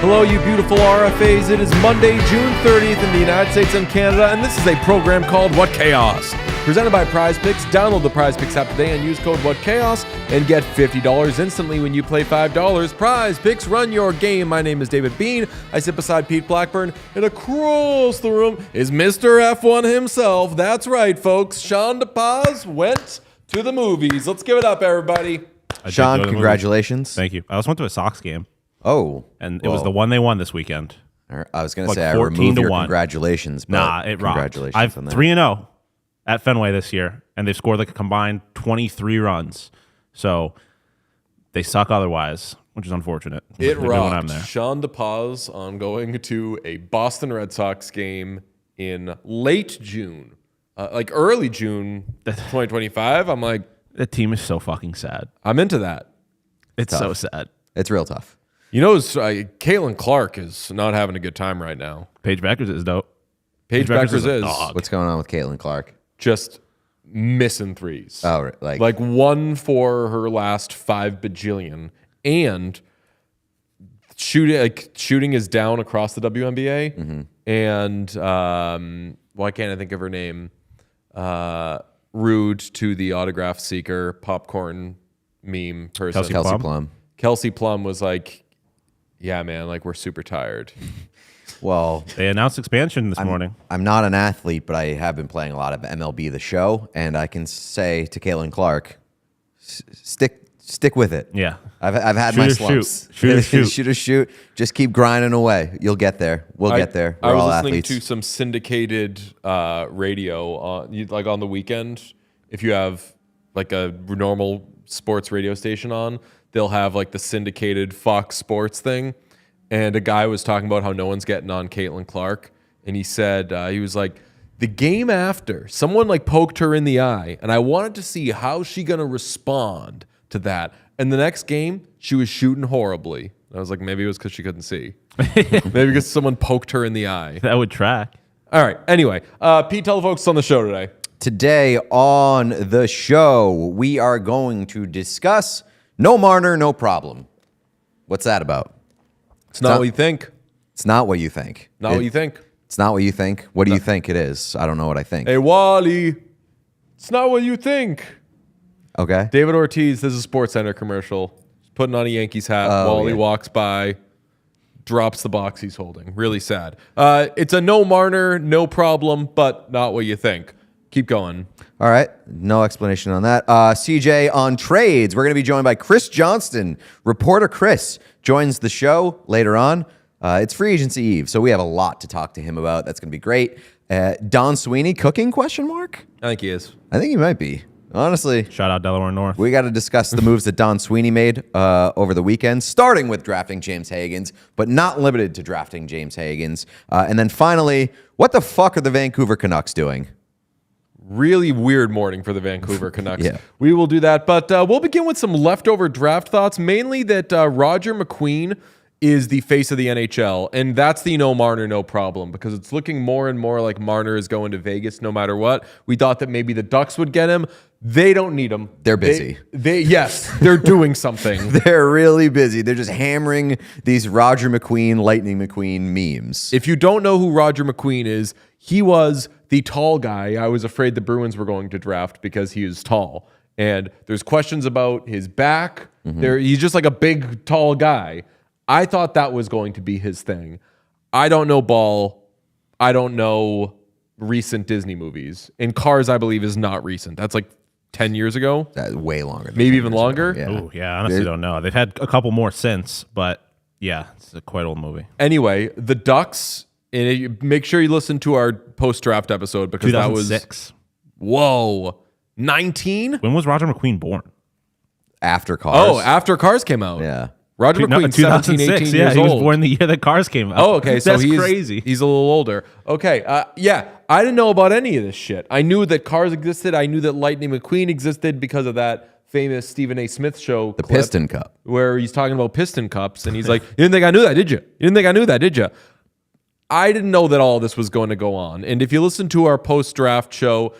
Hello, you beautiful RFAs. It is Monday, June 30th in the United States and Canada, and this is a program called What Chaos? Presented by Prize Picks. Download the Prize Picks app today and use code WhatChaos and get $50 instantly when you play $5. Prize Picks, run your game. My name is David Bean. I sit beside Pete Blackburn, and across the room is Mr. F1 himself. That's right, folks. Sean DePaz went to the movies. Let's give it up, everybody. Sean, congratulations. Thank you. I also went to a Sox game. Oh. And it was the one they won this weekend. I was going to Like say, I removed your 14-1. Congratulations. But Nah, it rocked. Congratulations I've on that. 3-0 at Fenway this year, and they've scored like a combined 23 runs. So they suck otherwise, which is unfortunate. It They're doing when I'm rocked. there. Sean DePaz on going to a Boston Red Sox game in late June, like early June 2025. I'm like, The team is so fucking sad. I'm into that. It's so sad. It's real tough. You know, Caitlin Clark is not having a good time right now. Paige Beckers is dope. Paige Beckers a is dog. What's going on with Caitlin Clark? just missing threes. Oh, right, like one for her last 5 bajillion, and shooting is down across the WNBA. Mm-hmm. And why can't I think of her name? Rude to the autograph seeker, popcorn meme person. Kelsey Plum. Kelsey Plum was like, yeah, man, like we're super tired. Well, They announced expansion this morning. I'm not an athlete, but I have been playing a lot of MLB The Show, and I can say to Caitlin Clark, stick with it. Yeah. I've had Shoot my or slumps. shoot. Shoot or shoot. Shoot or shoot. Just keep grinding away. You'll get there. We'll get there. We're I was all listening athletes. to some syndicated radio on the weekend. If you have like a normal sports radio station on, they'll have like the syndicated Fox Sports thing. And a guy was talking about how no one's getting on Caitlin Clark. And he said, he was like, the game after, someone like poked her in the eye. And I wanted to see how she going to respond to that. And the next game, she was shooting horribly. I was like, maybe it was because she couldn't see. Maybe because someone poked her in the eye. That would track. All right. Anyway, Pete, tell the folks on the show today. Today on the show, we are going to discuss no Marner, no problem. What's that about? It's not what you think. It's not what you think. Not what you think. It's not what you think. What do you think it is? I don't know what I think. Hey, Wally, it's not what you think. Okay. David Ortiz, this is a SportsCenter commercial. He's putting on a Yankees hat. Wally walks by, drops the box he's holding. Really sad. It's a no Marner, no problem, but not what you think. Keep going. All right. No explanation on that. CJ on trades. We're going to be joined by Chris Johnston. Reporter Chris joins the show later on. It's free agency eve, so we have a lot to talk to him about. That's going to be great. Don Sweeney cooking, question mark? I think he is. I think he might be. Honestly. Shout out Delaware North. We got to discuss the moves that Don Sweeney made over the weekend, starting with drafting James Hagans, but not limited to drafting James Hagans. And then finally, what the fuck are the Vancouver Canucks doing? Really weird morning for the Vancouver Canucks. Yeah. We will do that, but we'll begin with some leftover draft thoughts, mainly that Roger McQueen is the face of the NHL, and that's the no Marner, no problem, because it's looking more and more like Marner is going to Vegas no matter what. We thought that maybe the Ducks would get him. They don't need him. They're busy. Yes, they're doing something. They're really busy. They're just hammering these Roger McQueen, Lightning McQueen memes. If you don't know who Roger McQueen is, he was the tall guy I was afraid the Bruins were going to draft because he is tall. And there's questions about his back. He's just like a big, tall guy. I thought that was going to be his thing. I don't know ball. I don't know recent Disney movies. And Cars, I believe, is not recent. That's like 10 years ago. That's way longer. Than Maybe 10 even years longer. ago. Yeah. Oh, yeah. I honestly don't know. They've had a couple more since, but yeah, it's a quite old movie. Anyway, the Ducks, and make sure you listen to our post-draft episode because that was... 2006. Whoa. 19? When was Roger McQueen born? After Cars. Oh, after Cars came out. Yeah. Roger McQueen, 17, 18 years yeah, he was old. born the year that Cars came out. Oh, okay. So That's he's crazy. He's a little older. Okay. Yeah. I didn't know about any of this shit. I knew that Cars existed. I knew that Lightning McQueen existed because of that famous Stephen A. Smith show. The Piston Cup. Where he's talking about piston cups. And he's like, you didn't think I knew that, did you? You didn't think I knew that, did you? I didn't know that all this was going to go on. And if you listen to our post-draft show,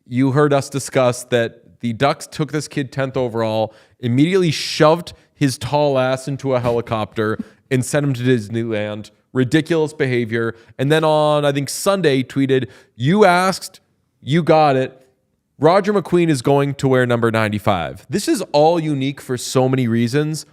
you heard us discuss that the Ducks took this kid 10th overall, immediately shoved his tall ass into a helicopter and sent him to Disneyland. Ridiculous behavior. And then on, I think, Sunday, tweeted, you asked, you got it. Roger McQueen is going to wear number 95. This is all unique for so many reasons.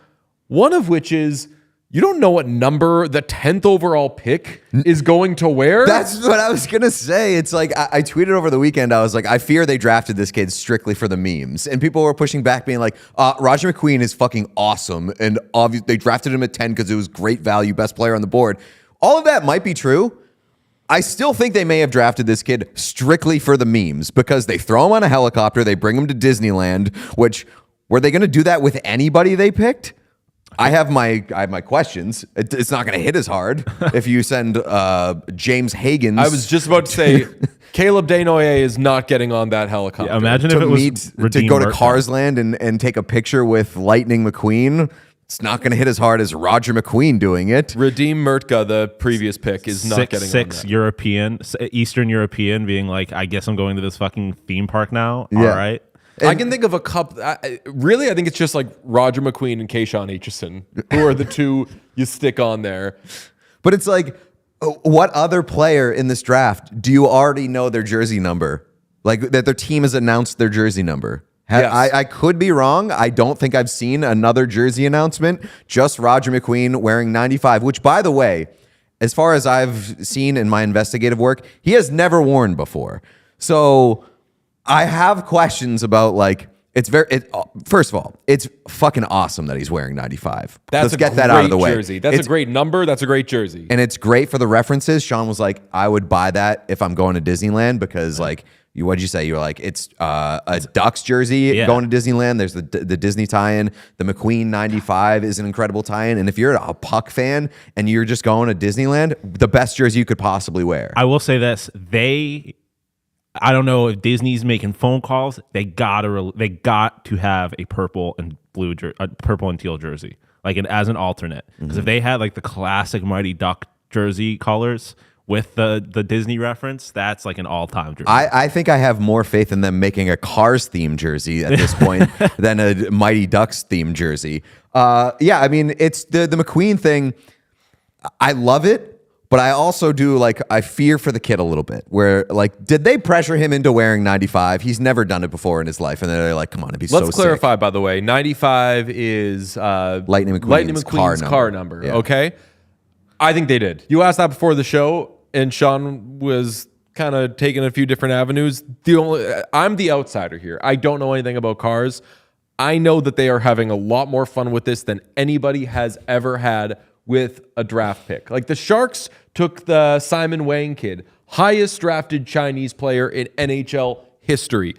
One of which is you don't know what number the 10th overall pick is going to wear. That's what I was going to say. It's like, I tweeted over the weekend, I was like, I fear they drafted this kid strictly for the memes. And people were pushing back being like, Roger McQueen is fucking awesome. And obviously they drafted him at 10 because it was great value, best player on the board. All of that might be true. I still think they may have drafted this kid strictly for the memes because they throw him on a helicopter, they bring him to Disneyland, which, were they going to do that with anybody they picked? I have my questions. It's not going to hit as hard if you send James Hagens. I was just about to say, Caleb Desnoyers is not getting on that helicopter. Yeah, imagine if it was to go to Carsland and take a picture with Lightning McQueen. It's not going to hit as hard as Roger McQueen doing it. Radim Murtka, the previous pick, is not getting on that. European, Eastern European, being like, I guess I'm going to this fucking theme park now. Yeah. All right. I can think of a couple. Really, I think it's just like Roger McQueen and Keyshawn Aitchison, who are the two you stick on there. But it's like, what other player in this draft do you already know their jersey number? Like that their team has announced their jersey number. Yes. I could be wrong. I don't think I've seen another jersey announcement. Just Roger McQueen wearing 95, which, by the way, as far as I've seen in my investigative work, he has never worn before. So I have questions about, like, first of all, it's fucking awesome that he's wearing 95. Let's get that out of the way. Jersey. That's a great number. That's a great jersey. And it's great for the references. Sean was like, I would buy that if I'm going to Disneyland because, like, what'd you say? You were like, it's a Ducks jersey going to Disneyland. There's the Disney tie-in. The McQueen 95 is an incredible tie-in. And if you're a Puck fan and you're just going to Disneyland, the best jersey you could possibly wear. I will say this. I don't know if Disney's making phone calls. They got to have a purple and purple and teal jersey, like as an alternate. Because if they had like the classic Mighty Duck jersey colors with the Disney reference, that's like an all-time jersey. I think I have more faith in them making a Cars themed jersey at this point than a Mighty Ducks themed jersey. Yeah, I mean, it's the McQueen thing. I love it. But I also do, like, I fear for the kid a little bit. Where, like, did they pressure him into wearing 95? He's never done it before in his life. And they're like, come on, it'd be so sick. Let's clarify, by the way. 95 is Lightning McQueen's car number. Yeah. Okay? I think they did. You asked that before the show, and Sean was kind of taking a few different avenues. I'm the outsider here. I don't know anything about cars. I know that they are having a lot more fun with this than anybody has ever had with a draft pick. Like the Sharks took the Simon Wang kid, highest drafted Chinese player in NHL history.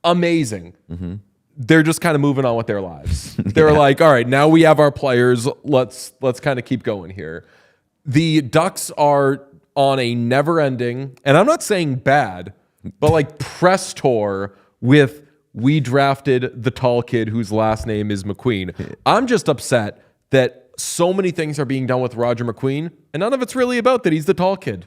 Amazing. Mm-hmm. They're just kind of moving on with their lives. They're like, all right, now we have our players. Let's kind of keep going here. The Ducks are on a never-ending, and I'm not saying bad, but like press tour with we drafted the tall kid whose last name is McQueen. I'm just upset that so many things are being done with Roger McQueen, and none of it's really about that he's the tall kid.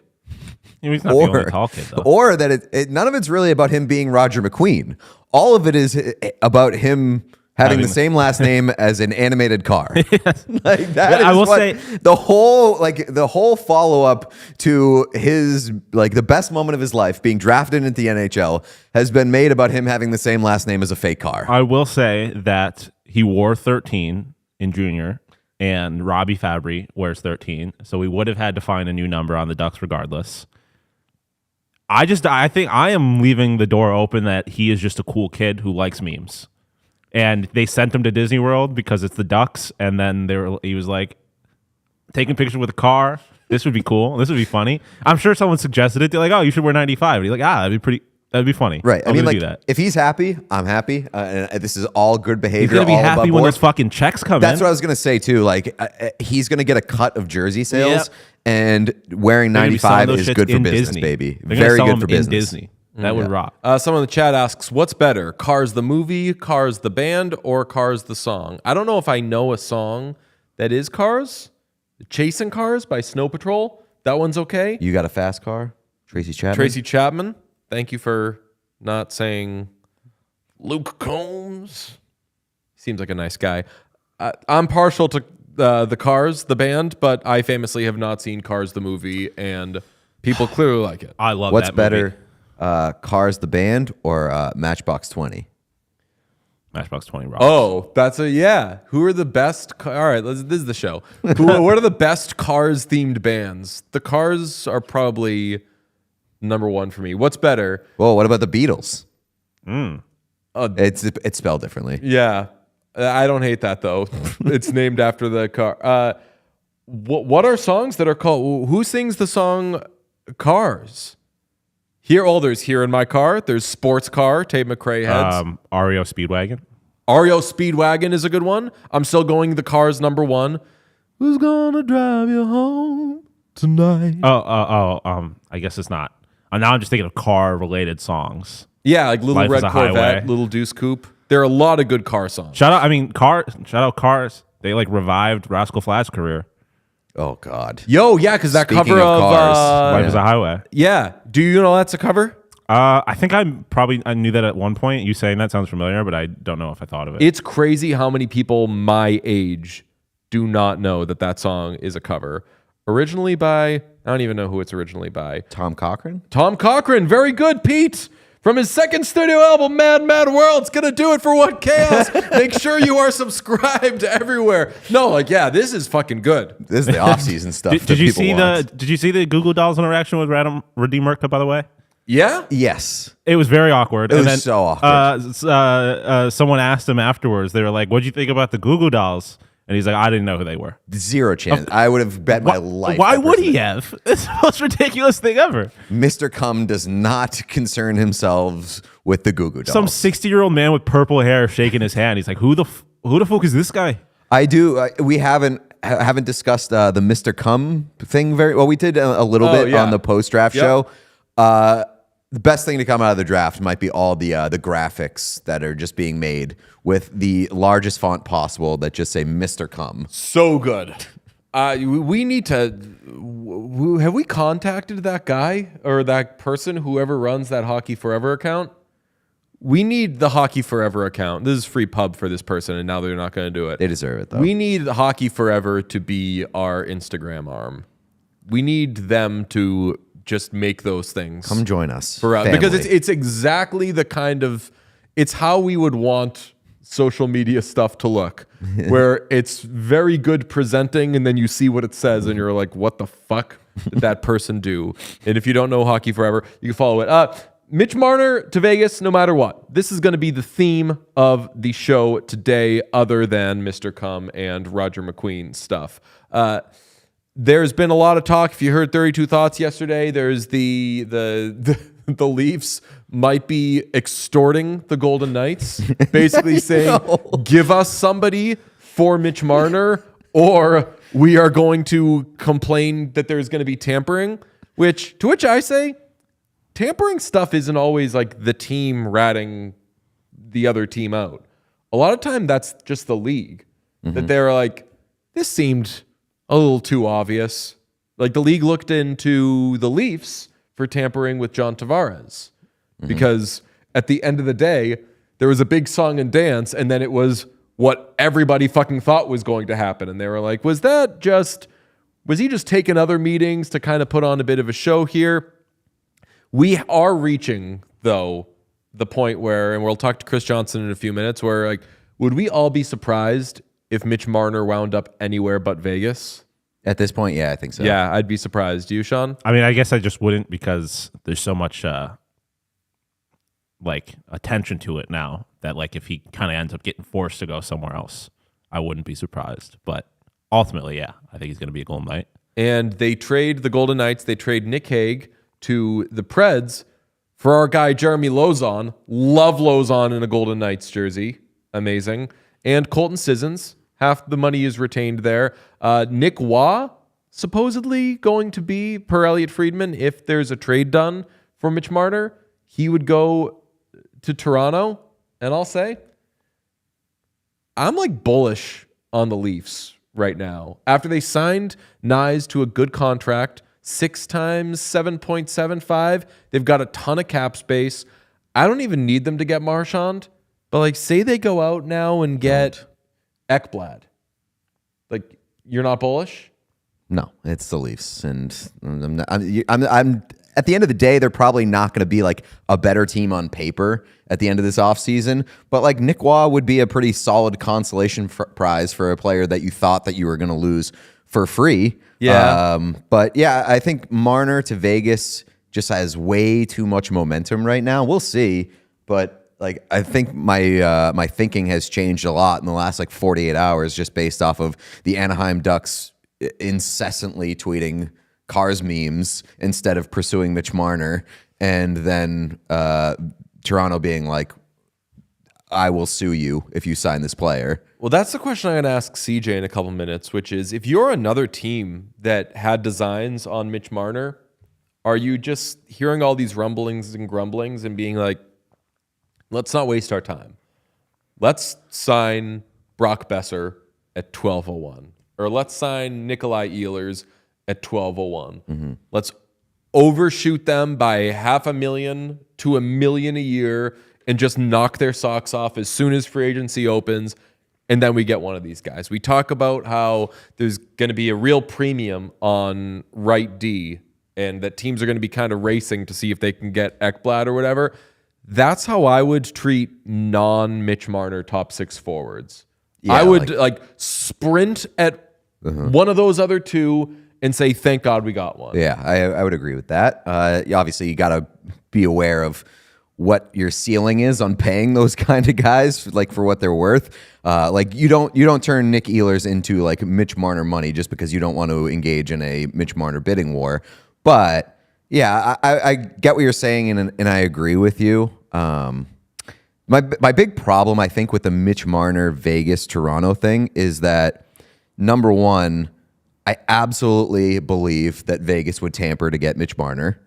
He's not the only tall kid, though. Or that none of it's really about him being Roger McQueen. All of it is about him having the same last name as an animated car. Like that is I will say the whole follow-up to his, like, the best moment of his life, being drafted into the NHL, has been made about him having the same last name as a fake car. I will say that he wore 13 in junior, and Robbie Fabry wears 13, so we would have had to find a new number on the Ducks regardless. I think I am leaving the door open that he is just a cool kid who likes memes. And they sent him to Disney World because it's the Ducks, and then he was like taking pictures with a car. This would be cool. This would be funny. I'm sure someone suggested it. They're like, "Oh, you should wear 95." And he's like, that'd be funny. Right. I I'm mean, gonna like, do that. if he's happy, I'm happy. And this is all good He's behavior. gonna be all above happy when board. those fucking checks come That's in. what I was gonna say too. Like, he's gonna get a cut of jersey sales, Yep. and wearing They're gonna be selling 95 those is shits good for in business, Disney. baby. They're gonna Very sell good them for in business. Disney. That would rock. Someone in the chat asks, what's better, Cars the movie, Cars the band, or Cars the song? I don't know if I know a song that is Cars. Chasing Cars by Snow Patrol. That one's okay. You got a fast car, Tracy Chapman. Tracy Chapman. Thank you for not saying Luke Combs. Seems like a nice guy. I'm partial to the Cars, the band, but I famously have not seen Cars the movie, and people clearly like it. I love What's that movie. better, Cars the band or Matchbox 20? Matchbox 20 rocks. Oh, that's yeah. Who are the best? All right, this is the show. What are the best Cars themed bands? The Cars are probably number one for me. What's better? Well, what about the Beatles? It's spelled differently. Yeah, I don't hate that though. It's named after the car. What are songs that are called? Who sings the song Cars? There's Here in My Car. There's Sports Car, Tate McRae heads. REO Speedwagon. REO Speedwagon is a good one. I'm still going the Cars number one. Who's gonna drive you home tonight? I guess it's not. Now I'm just thinking of car-related songs. Yeah, like Little Life Red is a Corvette, Highway. Little Deuce Coupe. There are a lot of good car songs. Shout out Cars. They like revived Rascal Flatts' career. Oh God. Yo, yeah, because that Speaking cover of of Cars, Life is a Highway. yeah. Do you know that's a cover? I think I knew that at one point. You saying that sounds familiar, but I don't know if I thought of it. It's crazy how many people my age do not know that song is a cover. Originally by, I don't even know who it's originally by. Tom Cochran? Tom Cochran, very good, Pete. From his second studio album, Mad Mad World's gonna do it for What Chaos. Make sure you are subscribed everywhere. No, like, yeah, this is fucking good. This is the off-season stuff. Did you see the Google Dolls interaction with Radim Murka, by the way? Yeah? Yes. It was very awkward. It was so awkward. Someone asked him afterwards. They were like, "What'd you think about the Google Dolls?" And he's like, "I didn't know who they were." Zero chance. I would have bet my life. Why that would person- he have? It's the most ridiculous thing ever. Mr. Cum does not concern himself with the Goo Goo Dolls. Some 60-year-old man with purple hair shaking his hand. He's like, "Who the fuck is this guy?" I do. We haven't discussed the Mr. Cum thing very well. We did a little bit yeah. on the post-draft Yep. show. The best thing to come out of the draft might be all the graphics that are just being made with the largest font possible that just say Mr. Cum. So good. We need to. Have we contacted that guy or that person, whoever runs that Hockey Forever account? We need the Hockey Forever account. This is free pub for this person, and now they're not going to do it. They deserve it, though. We need Hockey Forever to be our Instagram arm. We need them to just make those things. Come join us. For us. family. Because it's exactly the kind of, it's how we would want social media stuff to look, where it's very good presenting, and then you see what it says, and you're like, what the fuck did that person do? And if you don't know Hockey Forever, you can follow it. Mitch Marner to Vegas, no matter what. This is going to be the theme of the show today, other than Mr. Cum and Roger McQueen stuff. There's been a lot of talk. If you heard 32 Thoughts yesterday, there's the Leafs might be extorting the Golden Knights, basically saying, give us somebody for Mitch Marner, or we are going to complain that there's going to be tampering, to which I say, tampering stuff isn't always like the team ratting the other team out. A lot of time that's just the league, that they're like, this seemed a little too obvious. Like the league looked into the Leafs for tampering with John Tavares because at the end of the day, there was a big song and dance, and then it was what everybody fucking thought was going to happen. And they were like, was he just taking other meetings to kind of put on a bit of a show here? We are reaching, though, the point where, and we'll talk to Chris Johnston in a few minutes, where like, would we all be surprised if Mitch Marner wound up anywhere but Vegas? At this point, yeah, I think so. Yeah, I'd be surprised. You, Sean? I mean, I guess I just wouldn't because there's so much like attention to it now that like if he kind of ends up getting forced to go somewhere else, I wouldn't be surprised. But ultimately, yeah, I think he's going to be a Golden Knight. And they trade the Golden Knights. They trade Nick Hague to the Preds for our guy Jeremy Lauzon. Love Lauzon in a Golden Knights jersey. Amazing. And Colton Sissons. Half the money is retained there. Nick Waugh, supposedly going to be, per Elliot Friedman, if there's a trade done for Mitch Marner, he would go to Toronto. And I'll say, I'm like bullish on the Leafs right now. After they signed Knies to a good contract, 6 times 7.75, they've got a ton of cap space. I don't even need them to get Marchand, but like say they go out now and get Ekblad. Like, you're not bullish? No, it's the Leafs, and I'm at the end of the day, they're probably not going to be like a better team on paper at the end of this offseason. But like Nick Waugh would be a pretty solid consolation prize for a player that you thought that you were going to lose for free. Yeah. But yeah, I think Marner to Vegas just has way too much momentum right now. We'll see, but like I think my thinking has changed a lot in the last like 48 hours just based off of the Anaheim Ducks incessantly tweeting Cars memes instead of pursuing Mitch Marner, and then Toronto being like, I will sue you if you sign this player. Well, that's the question I'm going to ask CJ in a couple minutes, which is if you're another team that had designs on Mitch Marner, are you just hearing all these rumblings and grumblings and being like, let's not waste our time. Let's sign Brock Besser at 12:01, or let's sign Nikolai Ehlers at 12:01. Mm-hmm. Let's overshoot them by $500,000 to $1 million a year and just knock their socks off as soon as free agency opens, and then we get one of these guys. We talk about how there's going to be a real premium on right D and that teams are going to be kind of racing to see if they can get Ekblad or whatever. That's how I would treat non-Mitch Marner top 6 forwards. Yeah, I would like sprint at one of those other two and say, thank God we got one. Yeah, I would agree with that. Obviously, you got to be aware of what your ceiling is on paying those kind of guys, like for what they're worth. Like you don't turn Nick Ehlers into like Mitch Marner money just because you don't want to engage in a Mitch Marner bidding war. But yeah, I get what you're saying, and I agree with you. My big problem, I think, with the Mitch Marner Vegas Toronto thing is that, number one, I absolutely believe that Vegas would tamper to get Mitch Marner.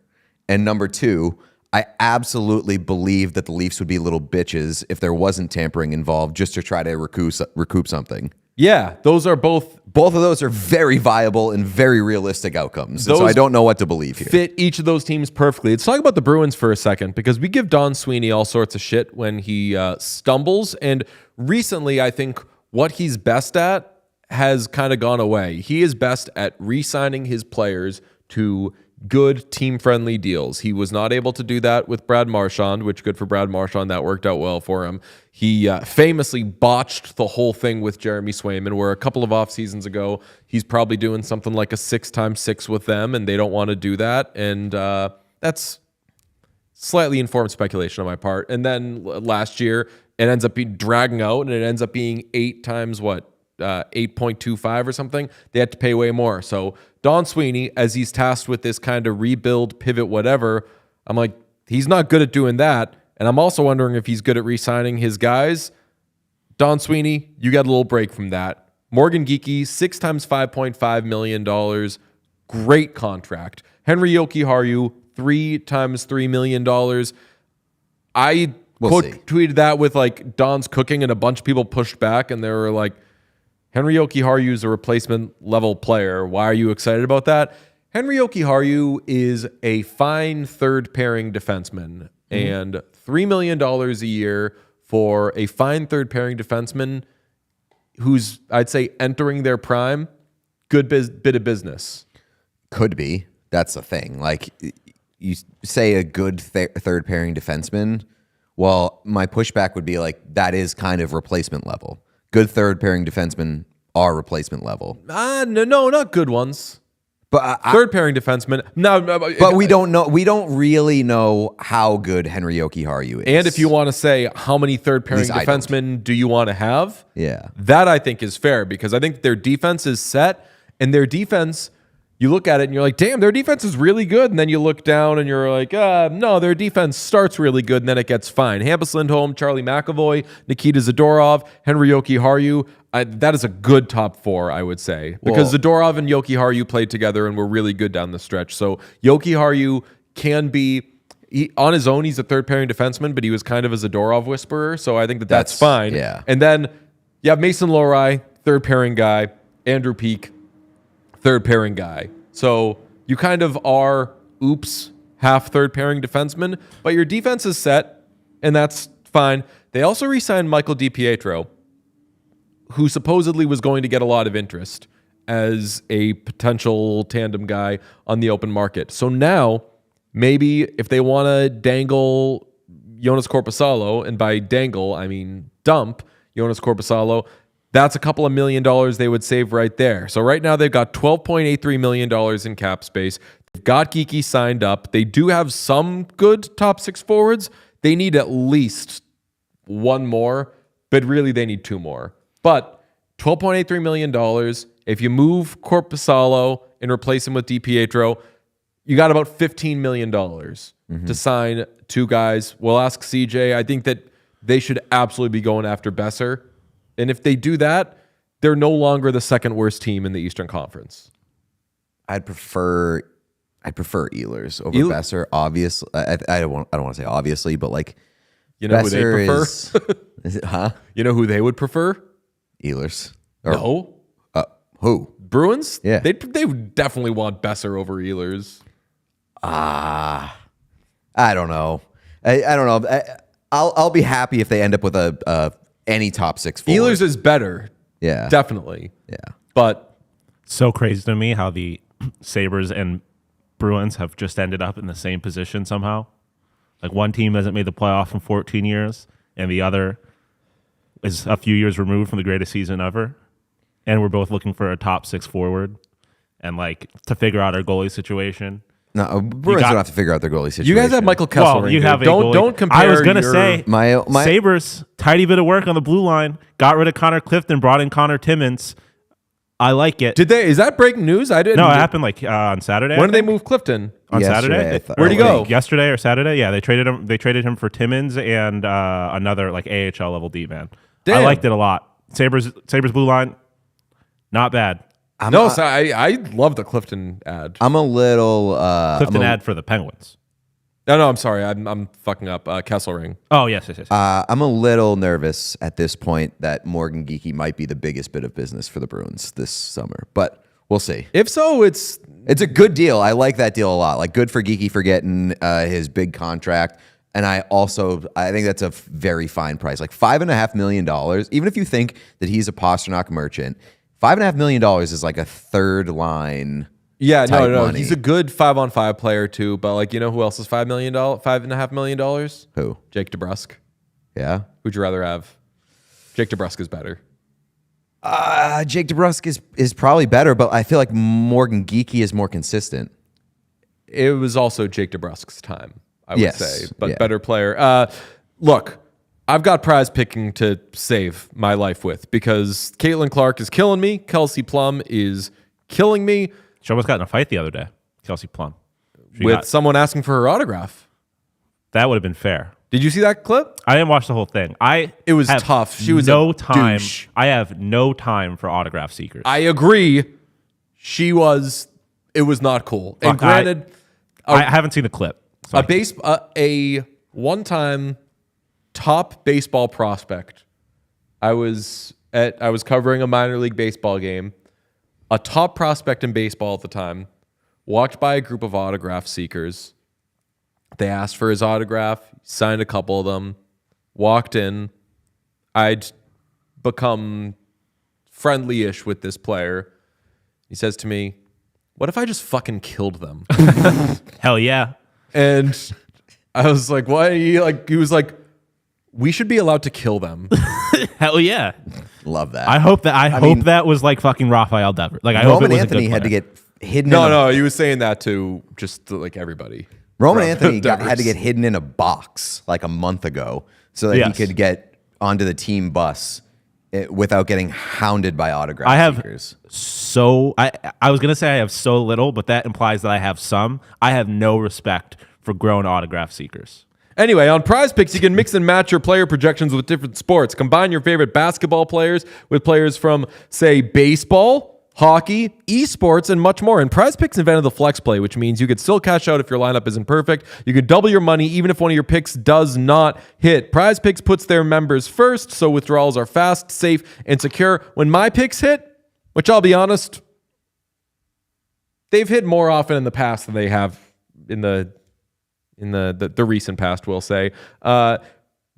And number two, I absolutely believe that the Leafs would be little bitches if there wasn't tampering involved just to try to recoup something. Yeah, those are both of those are very viable and very realistic outcomes. And so I don't know what to believe here. Fit each of those teams perfectly. Let's talk about the Bruins for a second, because we give Don Sweeney all sorts of shit when he stumbles. And recently, I think what he's best at has kind of gone away. He is best at re-signing his players to good team-friendly deals. He was not able to do that with Brad Marchand, which good for Brad Marchand. That worked out well for him. He famously botched the whole thing with Jeremy Swayman, where a couple of off seasons ago, he's probably doing something like a 6x6 with them, and they don't want to do that. And that's slightly informed speculation on my part. And then last year, it ends up being dragging out, and it ends up being 8 times what? 8.25 or something. They had to pay way more. So Don Sweeney, as he's tasked with this kind of rebuild, pivot, whatever, I'm like, he's not good at doing that. And I'm also wondering if he's good at re-signing his guys. Don Sweeney, you got a little break from that. Morgan Geekie, 6 times $5.5 million. Great contract. Henry Jokiharju, 3 times $3 million. I tweeted that with like Don's cooking, and a bunch of people pushed back, and they were like, Henry Jokiharju is a replacement level player. Why are you excited about that? Henry Jokiharju is a fine third pairing defenseman, and $3 million a year for a fine third pairing defenseman who's, I'd say, entering their prime, good bit of business. Could be. That's the thing. Like, you say a good third pairing defenseman. Well, my pushback would be like, that is kind of replacement level. Good third pairing defenseman are replacement level. No, not good ones. But Third pairing defenseman. No, but we don't know. We don't really know how good Henry Jokiharju is. And if you want to say how many third pairing At least I defensemen do you want to have? Yeah. That I think is fair because I think their defense is set and their defense, you look at it and you're like, damn, their defense is really good. And then you look down and you're like, no, their defense starts really good and then it gets fine. Hampus Lindholm, Charlie McAvoy, Nikita Zadorov, Henry Jokiharju. That is a good top four, I would say, because Zadorov and Jokiharju played together and were really good down the stretch. So Jokiharju can be, on his own, he's a third pairing defenseman, but he was kind of a Zadorov whisperer. So I think that's fine. Yeah. And then you have Mason Lohrei, third pairing guy, Andrew Peak, third pairing guy. So you kind of are, half third pairing defenseman, but your defense is set, and that's fine. They also re-signed Michael DiPietro, who supposedly was going to get a lot of interest as a potential tandem guy on the open market. So now, maybe if they want to dangle Jonas Korpisalo, and by dangle, I mean dump Jonas Korpisalo, that's a couple of $1 million they would save right there. So right now they've got $12.83 million in cap space. They've got Geeky signed up. They do have some good top six forwards. They need at least one more, but really they need two more. But $12.83 million, if you move Korpisalo and replace him with DiPietro, you got about $15 million to sign two guys. We'll ask CJ. I think that they should absolutely be going after Besser. And if they do that, they're no longer the second worst team in the Eastern Conference. I'd prefer Ehlers over Besser. Obviously, I don't want to say obviously, but like, you know Besser who they prefer? Is it, huh? You know who they would prefer? Ehlers. No. Who? Bruins? Yeah. They would definitely want Besser over Ehlers. I don't know. I don't know. I'll be happy if they end up with any top six forward. Ehlers is better. Yeah. Definitely. Yeah. But So crazy to me how the Sabres and Bruins have just ended up in the same position somehow. Like one team hasn't made the playoff in 14 years, and the other is a few years removed from the greatest season ever. And we're both looking for a top six forward and like to figure out our goalie situation. No, Bruins don't have to figure out their goalie situation. you guys have Michael Kessel. Well, you have a goalie. Don't compare. I was gonna say my Sabres, tidy bit of work on the blue line. Got rid of Connor Clifton, brought in Connor Timmins. I like it. Did they? Is that breaking news? I didn't. No, it happened like on Saturday. When did they move Clifton? On Yesterday, Saturday? Where'd he go? Yesterday or Saturday? Yeah, they traded him. They traded him for Timmins and another like AHL level D man. Damn. I liked it a lot. Sabres blue line, not bad. I love the Clifton ad. I'm a little Clifton ad for the Penguins. No, I'm sorry. I'm fucking up. Kesselring. Oh yes. I'm a little nervous at this point that Morgan Geekie might be the biggest bit of business for the Bruins this summer, but we'll see. If so, it's a good deal. I like that deal a lot. Like, good for Geekie for getting his big contract. And I think that's a very fine price. Like $5.5 million, even if you think that he's a Pasternak merchant, $5.5 million is like a third line. yeah. No. money. He's a good 5-on-5 player too. But like, you know who else is $5.5 million? Who? Jake DeBrusk. Yeah. Who'd you rather have? Jake DeBrusk is better. Jake DeBrusk is probably better, but I feel like Morgan Geekie is more consistent. It was also Jake DeBrusk's time, I would Yes, say, but yeah. better player. Look, I've got prize picking to save my life with because Caitlin Clark is killing me. Kelsey Plum is killing me She almost got in a fight the other day. Kelsey Plum. someone asking for her autograph. That would have been fair. Did you see that clip? I didn't watch the whole thing. It was have tough. She was no a time. douche. I have no time for autograph seekers. I agree. It was not cool. And Fuck, I- granted, I haven't seen the clip. So a one-time top baseball prospect. I was covering a minor league baseball game. A top prospect in baseball at the time walked by a group of autograph seekers. They asked for his autograph, signed a couple of them, walked in. I'd become friendly-ish with this player. He says to me, "What if I just fucking killed them?" hell yeah. And I was like, "Why?" He was like, "We should be allowed to kill them." Hell yeah. Love that. I hope that was like fucking Raphael Devers. Like I hope it Roman was Anthony a good had to player. get hidden. No, he was saying that to just like everybody. Roman Anthony Devers. had to get hidden in a box like a month ago so that he Yes. could get onto the team bus without getting hounded by autograph I have seekers. I was gonna say I have so little, but that implies that I have some. I have no respect for grown autograph seekers. Anyway, on Prize Picks, you can mix and match your player projections with different sports. Combine your favorite basketball players with players from, say, baseball, hockey, esports, and much more. And Prize Picks invented the flex play, which means you could still cash out if your lineup isn't perfect. You could double your money even if one of your picks does not hit. Prize Picks puts their members first, so withdrawals are fast, safe, and secure. When my picks hit, which I'll be honest, they've hit more often in the past than they have in the recent past, we'll say.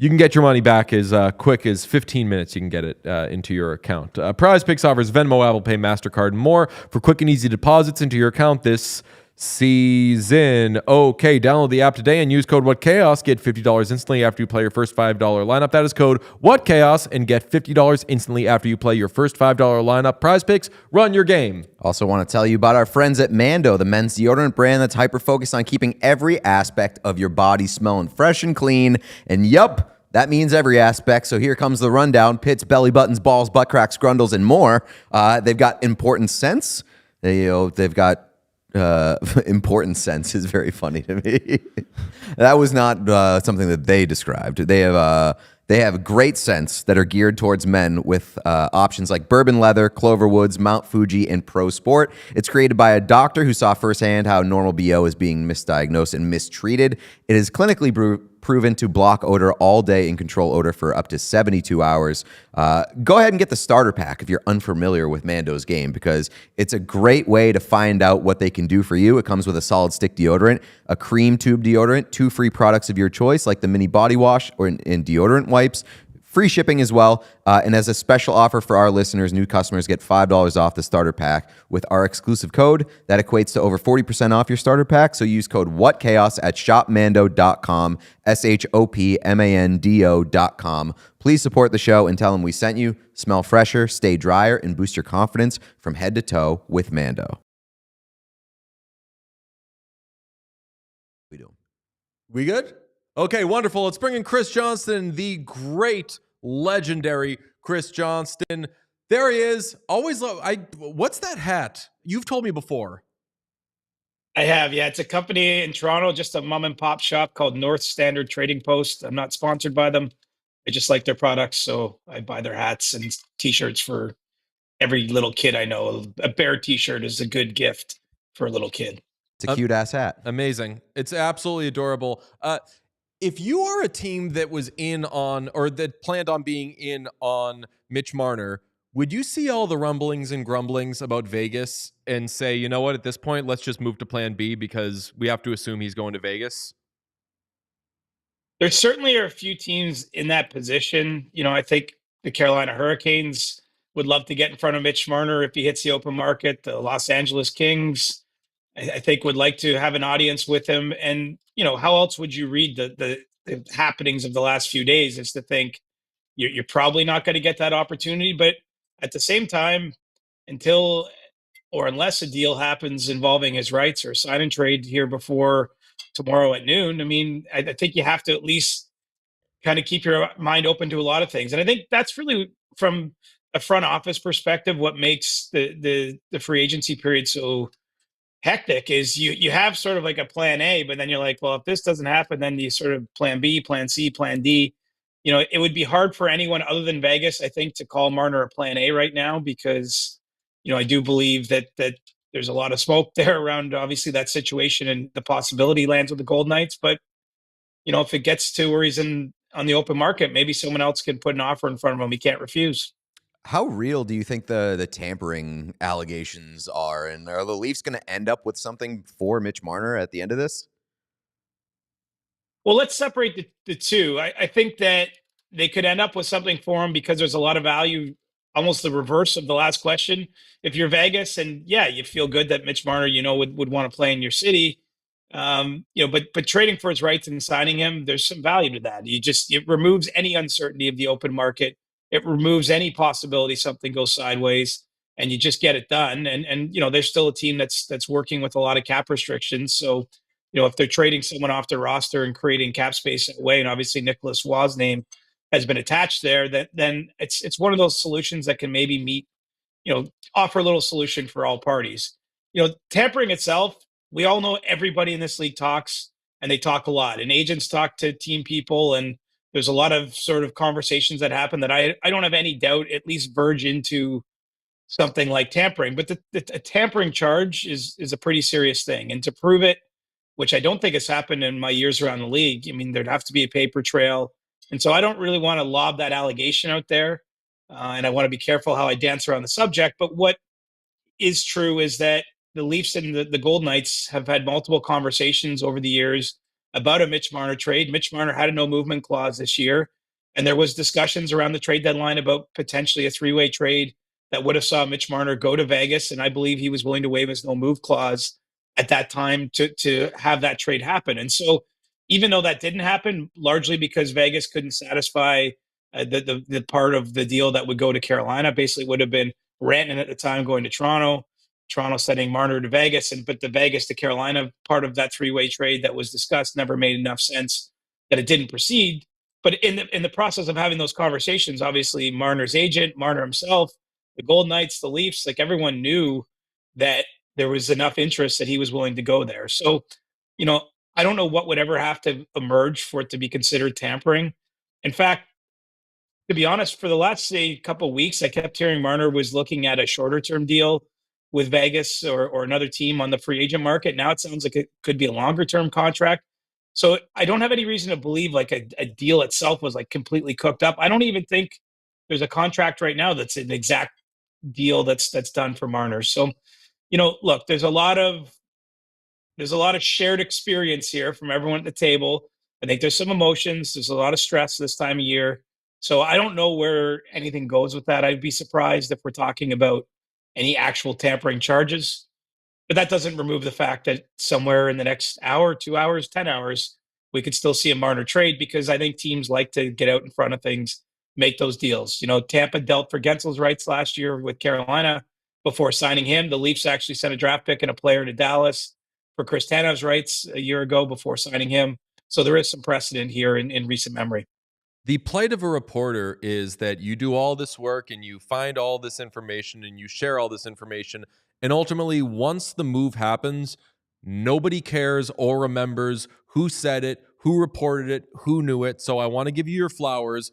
You can get your money back as quick as 15 minutes. You can get it into your account. Prize Picks offers Venmo, Apple Pay, MasterCard, and more for quick and easy deposits into your account this season. Okay, download the app today and use code WhatChaos. Get $50 instantly after you play your first $5 lineup. That is code WhatChaos and get $50 instantly after you play your first $5 lineup. Prize Picks, run your game. Also want to tell you about our friends at Mando, the men's deodorant brand that's hyper-focused on keeping every aspect of your body smelling fresh and clean. And yup, that means every aspect. So here comes the rundown. Pits, belly buttons, balls, butt cracks, grundles, and more. They've got important scents. They've got important sense is very funny to me. That was not something that they described. They have great scents that are geared towards men with options like bourbon leather, clover woods, Mount Fuji, and Pro Sport. It's created by a doctor who saw firsthand how normal BO is being misdiagnosed and mistreated. It is clinically proven to block odor all day and control odor for up to 72 hours. Go ahead and get the starter pack if you're unfamiliar with Mando's game, because it's a great way to find out what they can do for you. It comes with a solid stick deodorant, a cream tube deodorant, 2 free products of your choice like the mini body wash or in deodorant wipes, free shipping as well. And as a special offer for our listeners, new customers get $5 off the starter pack with our exclusive code. That equates to over 40% off your starter pack. So use code WhatChaos at shopmando.com, shopmando.com. Please support the show and tell them we sent you. Smell fresher, stay drier, and boost your confidence from head to toe with Mando. We good? Okay, wonderful. Let's bring in Chris Johnston, the great, legendary Chris Johnston. There he is. Always love. What's that hat? You've told me before. I have, yeah. It's a company in Toronto, just a mom and pop shop called North Standard Trading Post. I'm not sponsored by them. I just like their products, so I buy their hats and T-shirts for every little kid I know. A bear T-shirt is a good gift for a little kid. It's a cute ass hat. Amazing. It's absolutely adorable. If you are a team that was in on, or that planned on being in on Mitch Marner, would you see all the rumblings and grumblings about Vegas and say, you know what, at this point, let's just move to plan B because we have to assume he's going to Vegas? There certainly are a few teams in that position. I think the Carolina Hurricanes would love to get in front of Mitch Marner if he hits the open market. The Los Angeles Kings, I think, would like to have an audience with him. And, how else would you read the happenings of the last few days is to think you're probably not going to get that opportunity. But at the same time, until or unless a deal happens involving his rights or sign and trade here before tomorrow at noon, I think you have to at least kind of keep your mind open to a lot of things. And I think that's really, from a front office perspective, what makes the free agency period so hectic is you have sort of like a plan A, but then you're like, well, if this doesn't happen, then you sort of plan B, plan C, plan D. It would be hard for anyone other than Vegas, I think, to call Marner a plan A right now, because, I do believe that there's a lot of smoke there around, obviously, that situation, and the possibility lands with the Golden Knights. But, if it gets to where he's on the open market, maybe someone else can put an offer in front of him he can't refuse. How real do you think the tampering allegations are? And are the Leafs going to end up with something for Mitch Marner at the end of this? Well, let's separate the two. I think that they could end up with something for him because there's a lot of value, almost the reverse of the last question. If you're Vegas and, yeah, you feel good that Mitch Marner, would want to play in your city, but trading for his rights and signing him, there's some value to that. It removes any uncertainty of the open market it removes any possibility something goes sideways, and you just get it done. And there's still a team that's working with a lot of cap restrictions. So, if they're trading someone off their roster and creating cap space that way, and obviously Nicholas Waugh's name has been attached there, then it's one of those solutions that can maybe meet, offer a little solution for all parties. Tampering itself, we all know everybody in this league talks, and they talk a lot, and agents talk to team people, and there's a lot of sort of conversations that happen that I don't have any doubt at least verge into something like tampering. But the tampering charge is a pretty serious thing, and to prove it, which I don't think has happened in my years around the league, I mean, there'd have to be a paper trail, and so I don't really want to lob that allegation out there, and I want to be careful how I dance around the subject. But what is true is that the Leafs and the Golden Knights have had multiple conversations over the years about a Mitch Marner trade. Mitch Marner had a no movement clause this year, and there was discussions around the trade deadline about potentially a three-way trade that would have saw Mitch Marner go to Vegas, and I believe he was willing to waive his no move clause at that time to have that trade happen. And so, even though that didn't happen, largely because Vegas couldn't satisfy the part of the deal that would go to Carolina, basically would have been Rantanen at the time going to Toronto, sending Marner to Vegas, but the Vegas to Carolina part of that three-way trade that was discussed never made enough sense that it didn't proceed. But in the process of having those conversations, obviously Marner's agent, Marner himself, the Golden Knights, the Leafs, like everyone knew that there was enough interest that he was willing to go there. So, I don't know what would ever have to emerge for it to be considered tampering. In fact, to be honest, for the last, say, couple of weeks, I kept hearing Marner was looking at a shorter term deal with Vegas or another team on the free agent market. Now it sounds like it could be a longer term contract. So I don't have any reason to believe like a deal itself was like completely cooked up. I don't even think there's a contract right now that's an exact deal that's done for Marner. So, look, there's a lot of shared experience here from everyone at the table. I think there's some emotions. There's a lot of stress this time of year. So I don't know where anything goes with that. I'd be surprised if we're talking about any actual tampering charges. But that doesn't remove the fact that somewhere in the next hour, 2 hours, 10 hours, we could still see a Marner trade, because I think teams like to get out in front of things, make those deals. Tampa dealt for Gensel's rights last year with Carolina before signing him. The Leafs actually sent a draft pick and a player to Dallas for Chris Tanev's rights a year ago before signing him. So there is some precedent here in recent memory. The plight of a reporter is that you do all this work and you find all this information and you share all this information. And ultimately, once the move happens, nobody cares or remembers who said it, who reported it, who knew it. So I want to give you your flowers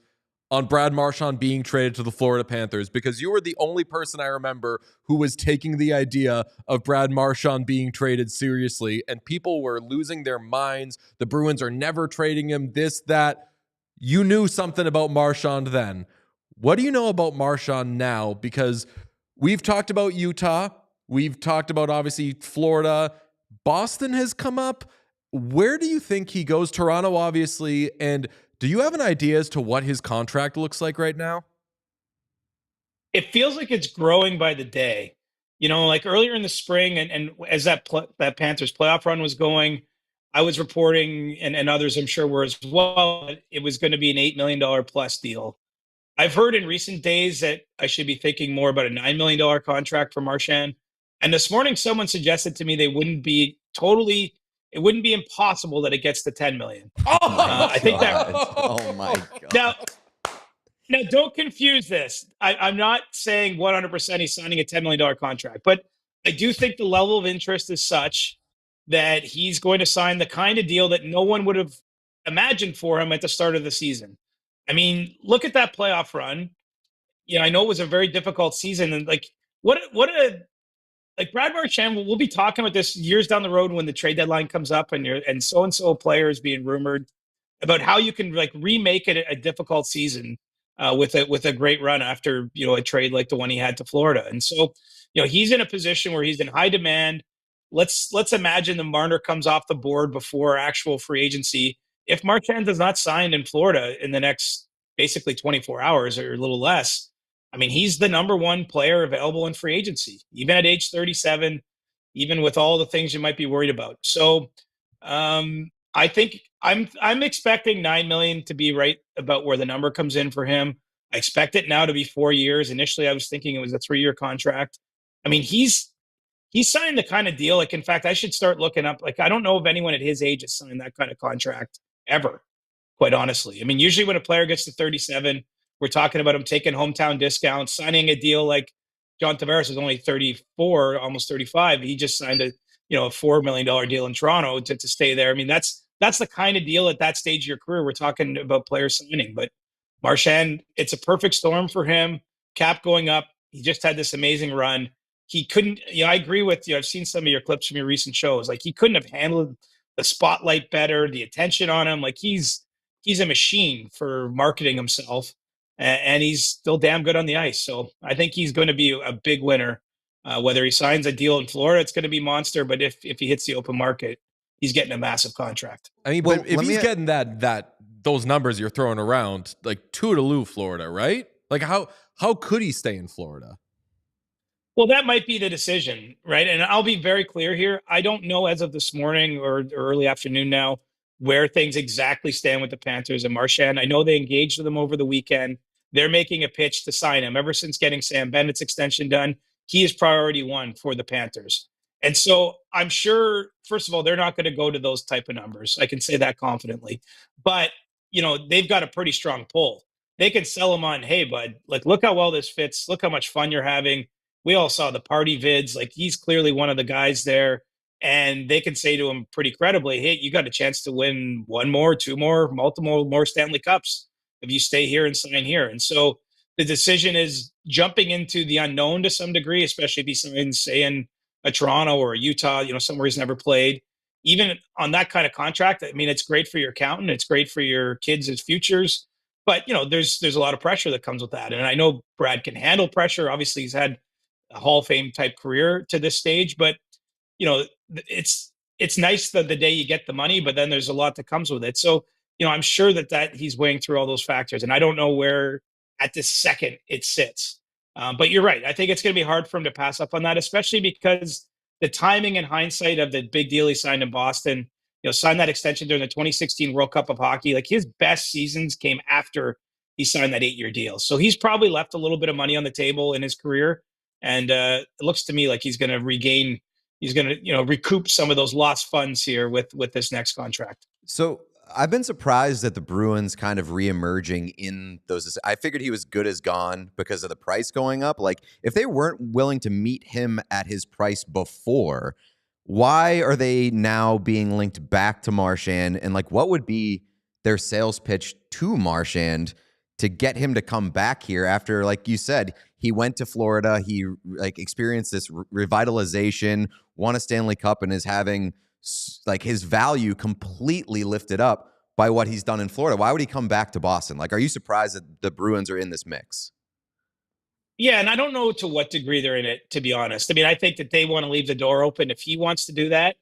on Brad Marchand being traded to the Florida Panthers, because you were the only person I remember who was taking the idea of Brad Marchand being traded seriously. And people were losing their minds. The Bruins are never trading him, this, that. You knew something about Marchand then. What do you know about Marchand now? Because we've talked about Utah. We've talked about, obviously, Florida. Boston has come up. Where do you think he goes? Toronto, obviously. And do you have an idea as to what his contract looks like right now? It feels like it's growing by the day. Like earlier in the spring, and as that Panthers playoff run was going, I was reporting, and others I'm sure were as well, it was going to be an $8 million plus deal. I've heard in recent days that I should be thinking more about a $9 million contract for Marchand. And this morning, someone suggested to me it wouldn't be impossible that it gets to $10 million. I think that. Oh my God. Now, don't confuse this. I'm not saying 100% he's signing a $10 million contract, but I do think the level of interest is such that he's going to sign the kind of deal that no one would have imagined for him at the start of the season. I mean, look at that playoff run. I know it was a very difficult season, and like Brad Marchand, we'll be talking about this years down the road when the trade deadline comes up, and so player is being rumored about how you can like remake it a difficult season with a great run after a trade like the one he had to Florida. And so he's in a position where he's in high demand. Let's imagine the Marner comes off the board before actual free agency. If Marchand does not sign in Florida in the next basically 24 hours or a little less, I mean, he's the number one player available in free agency, even at age 37, even with all the things you might be worried about. So I think I'm expecting $9 million to be right about where the number comes in for him. I expect it now to be 4 years. Initially, I was thinking it was a 3-year contract. I mean, he's signed the kind of deal. Like, in fact, I should start looking up. Like, I don't know if anyone at his age has signed that kind of contract ever, quite honestly. I mean, usually when a player gets to 37, we're talking about him taking hometown discounts, signing a deal like John Tavares is only 34, almost 35. He just signed a $4 million deal in Toronto to stay there. I mean, that's the kind of deal at that stage of your career we're talking about players signing. But Marchand, it's a perfect storm for him. Cap going up. He just had this amazing run. He couldn't, I agree with you. I've seen some of your clips from your recent shows. Like, he couldn't have handled the spotlight better, the attention on him. Like, he's a machine for marketing himself, and he's still damn good on the ice. So I think he's going to be a big winner. Whether he signs a deal in Florida, it's going to be monster. But if he hits the open market, he's getting a massive contract. I mean, Well, but if he's getting those numbers you're throwing around, like Toodaloo, Florida, right? Like, how could he stay in Florida? Well, that might be the decision, right? And I'll be very clear here. I don't know as of this morning or early afternoon now where things exactly stand with the Panthers and Marchand. I know they engaged with him over the weekend. They're making a pitch to sign him. Ever since getting Sam Bennett's extension done, he is priority one for the Panthers. And so I'm sure, first of all, they're not going to go to those type of numbers. I can say that confidently. But, they've got a pretty strong pull. They can sell him on, hey, bud, like, look how well this fits. Look how much fun you're having. We all saw the party vids. Like, he's clearly one of the guys there. And they can say to him pretty credibly, hey, you got a chance to win one more, two more, multiple more Stanley Cups if you stay here and sign here. And so the decision is jumping into the unknown to some degree, especially if he signs, say, in a Toronto or a Utah, somewhere he's never played. Even on that kind of contract, I mean, it's great for your accountant. It's great for your kids' futures. But, there's a lot of pressure that comes with that. And I know Brad can handle pressure. Obviously, he's had a Hall of Fame type career to this stage, but it's nice that the day you get the money, but then there's a lot that comes with it. So, I'm sure that he's weighing through all those factors, and I don't know where at this second it sits. But you're right. I think it's going to be hard for him to pass up on that, especially because the timing and hindsight of the big deal he signed in Boston, signed that extension during the 2016 World Cup of Hockey. Like, his best seasons came after he signed that 8-year deal. So he's probably left a little bit of money on the table in his career. And it looks to me like he's going to recoup some of those lost funds here with this next contract. So I've been surprised at the Bruins kind of reemerging in those. I figured he was good as gone because of the price going up. Like, if they weren't willing to meet him at his price before, why are they now being linked back to Marchand? And like, what would be their sales pitch to Marchand to get him to come back here after, like you said, he went to Florida, he like experienced this revitalization, won a Stanley Cup, and is having like his value completely lifted up by what he's done in Florida. Why would he come back to Boston? Like, are you surprised that the Bruins are in this mix? Yeah, and I don't know to what degree they're in it, to be honest. I mean, I think that they want to leave the door open if he wants to do that.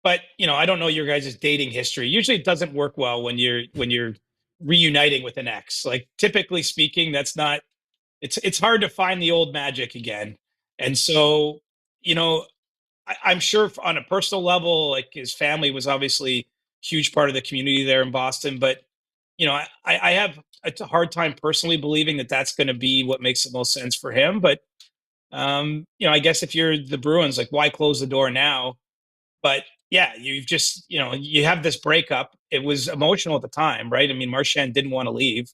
But, I don't know your guys' dating history. Usually it doesn't work well when you're reuniting with an ex. Like, typically speaking, that's not, it's hard to find the old magic again. And so, I'm sure on a personal level, like, his family was obviously a huge part of the community there in Boston. But, I have a hard time personally believing that that's going to be what makes the most sense for him. But, I guess if you're the Bruins, like, why close the door now? But yeah, you've just, you have this breakup. It was emotional at the time, right? I mean, Marchand didn't want to leave.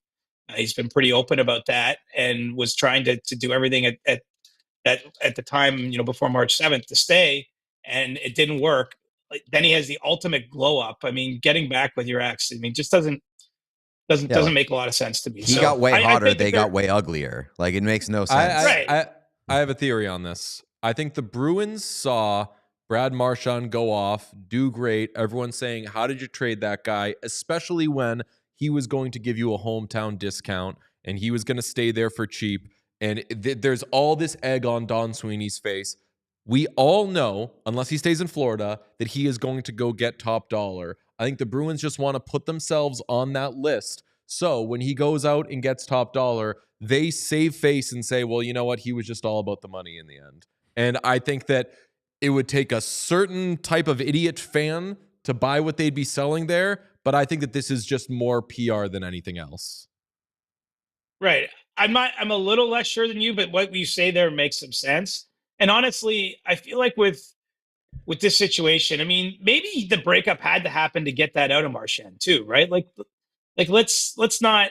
He's been pretty open about that and was trying to do everything at the time, before March 7th to stay, and it didn't work. Like, then he has the ultimate glow up. I mean, getting back with your ex, I mean, just doesn't make a lot of sense to me. He got way hotter. They got way uglier. Like, it makes no sense. I have a theory on this. I think the Bruins saw Brad Marchand go off, do great. Everyone's saying, how did you trade that guy? Especially when he was going to give you a hometown discount and he was going to stay there for cheap. And there's all this egg on Don Sweeney's face. We all know, unless he stays in Florida, that he is going to go get top dollar. I think the Bruins just want to put themselves on that list. So when he goes out and gets top dollar, they save face and say, well, you know what? He was just all about the money in the end. And I think that it would take a certain type of idiot fan to buy what they'd be selling there. But I think that this is just more PR than anything else. Right. I'm a little less sure than you, but what you say there makes some sense. And honestly, I feel like with this situation, I mean, maybe the breakup had to happen to get that out of Marchand too, right? Like let's not.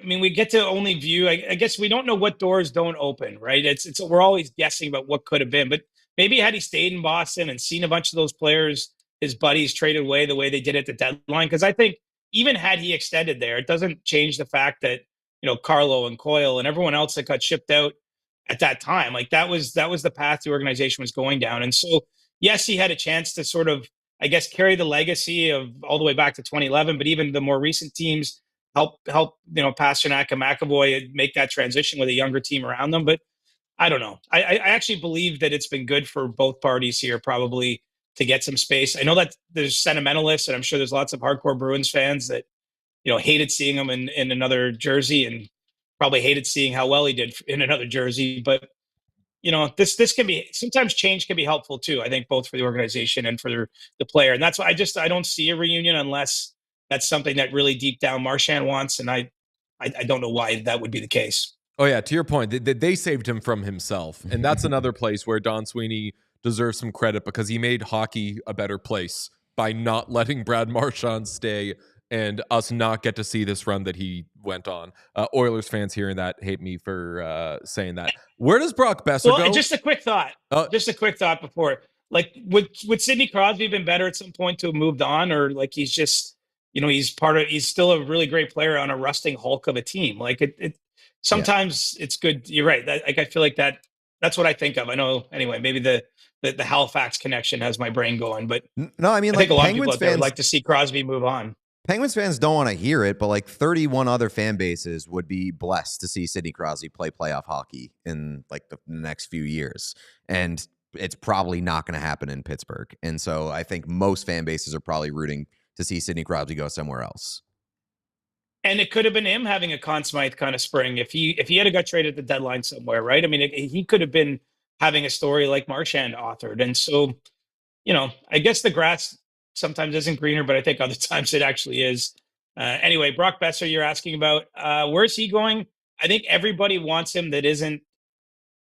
I mean, we get to only view. I guess we don't know what doors don't open, right? It's we're always guessing about what could have been, but maybe had he stayed in Boston and seen a bunch of those players, his buddies traded away the way they did at the deadline, because I think even had he extended there, it doesn't change the fact that Carlo and Coyle and everyone else that got shipped out at that time, like that was the path the organization was going down, and so yes, he had a chance to sort of, I guess, carry the legacy of all the way back to 2011, but even the more recent teams help Pasternak and McAvoy make that transition with a younger team around them. But I don't know. I actually believe that it's been good for both parties here, probably, to get some space. I know that there's sentimentalists, and I'm sure there's lots of hardcore Bruins fans that hated seeing him in another jersey, and probably hated seeing how well he did in another jersey. But this can be, sometimes change can be helpful too, I think, both for the organization and for the player. And that's why I don't see a reunion unless that's something that really deep down Marchand wants. And I don't know why that would be the case. Oh yeah, to your point, they saved him from himself. And that's another place where Don Sweeney deserves some credit, because he made hockey a better place by not letting Brad Marchand stay and us not get to see this run that he went on. Oilers fans hearing that hate me for saying that. Where does Brock Besser go? Just a quick thought. Just a quick thought before. Like, would Sidney Crosby been better at some point to have moved on, or like he's just, he's still a really great player on a rusting hulk of a team. Like it sometimes it's good. You're right. Like I feel like that's what I think of. I know, anyway, maybe the Halifax connection has my brain going, but no, I mean, I like, think a lot Penguins of people out there fans would like to see Crosby move on. Penguins fans don't want to hear it, but like 31 other fan bases would be blessed to see Sidney Crosby play playoff hockey in like the next few years. And it's probably not going to happen in Pittsburgh. And so I think most fan bases are probably rooting to see Sidney Crosby go somewhere else. And it could have been him having a Conn Smythe kind of spring if he had got traded at the deadline somewhere, right? I mean, he could have been having a story like Marchand authored. And so, I guess the grass sometimes isn't greener, but I think other times it actually is. Anyway, Brock Besser, you're asking about, where's he going? I think everybody wants him that isn't.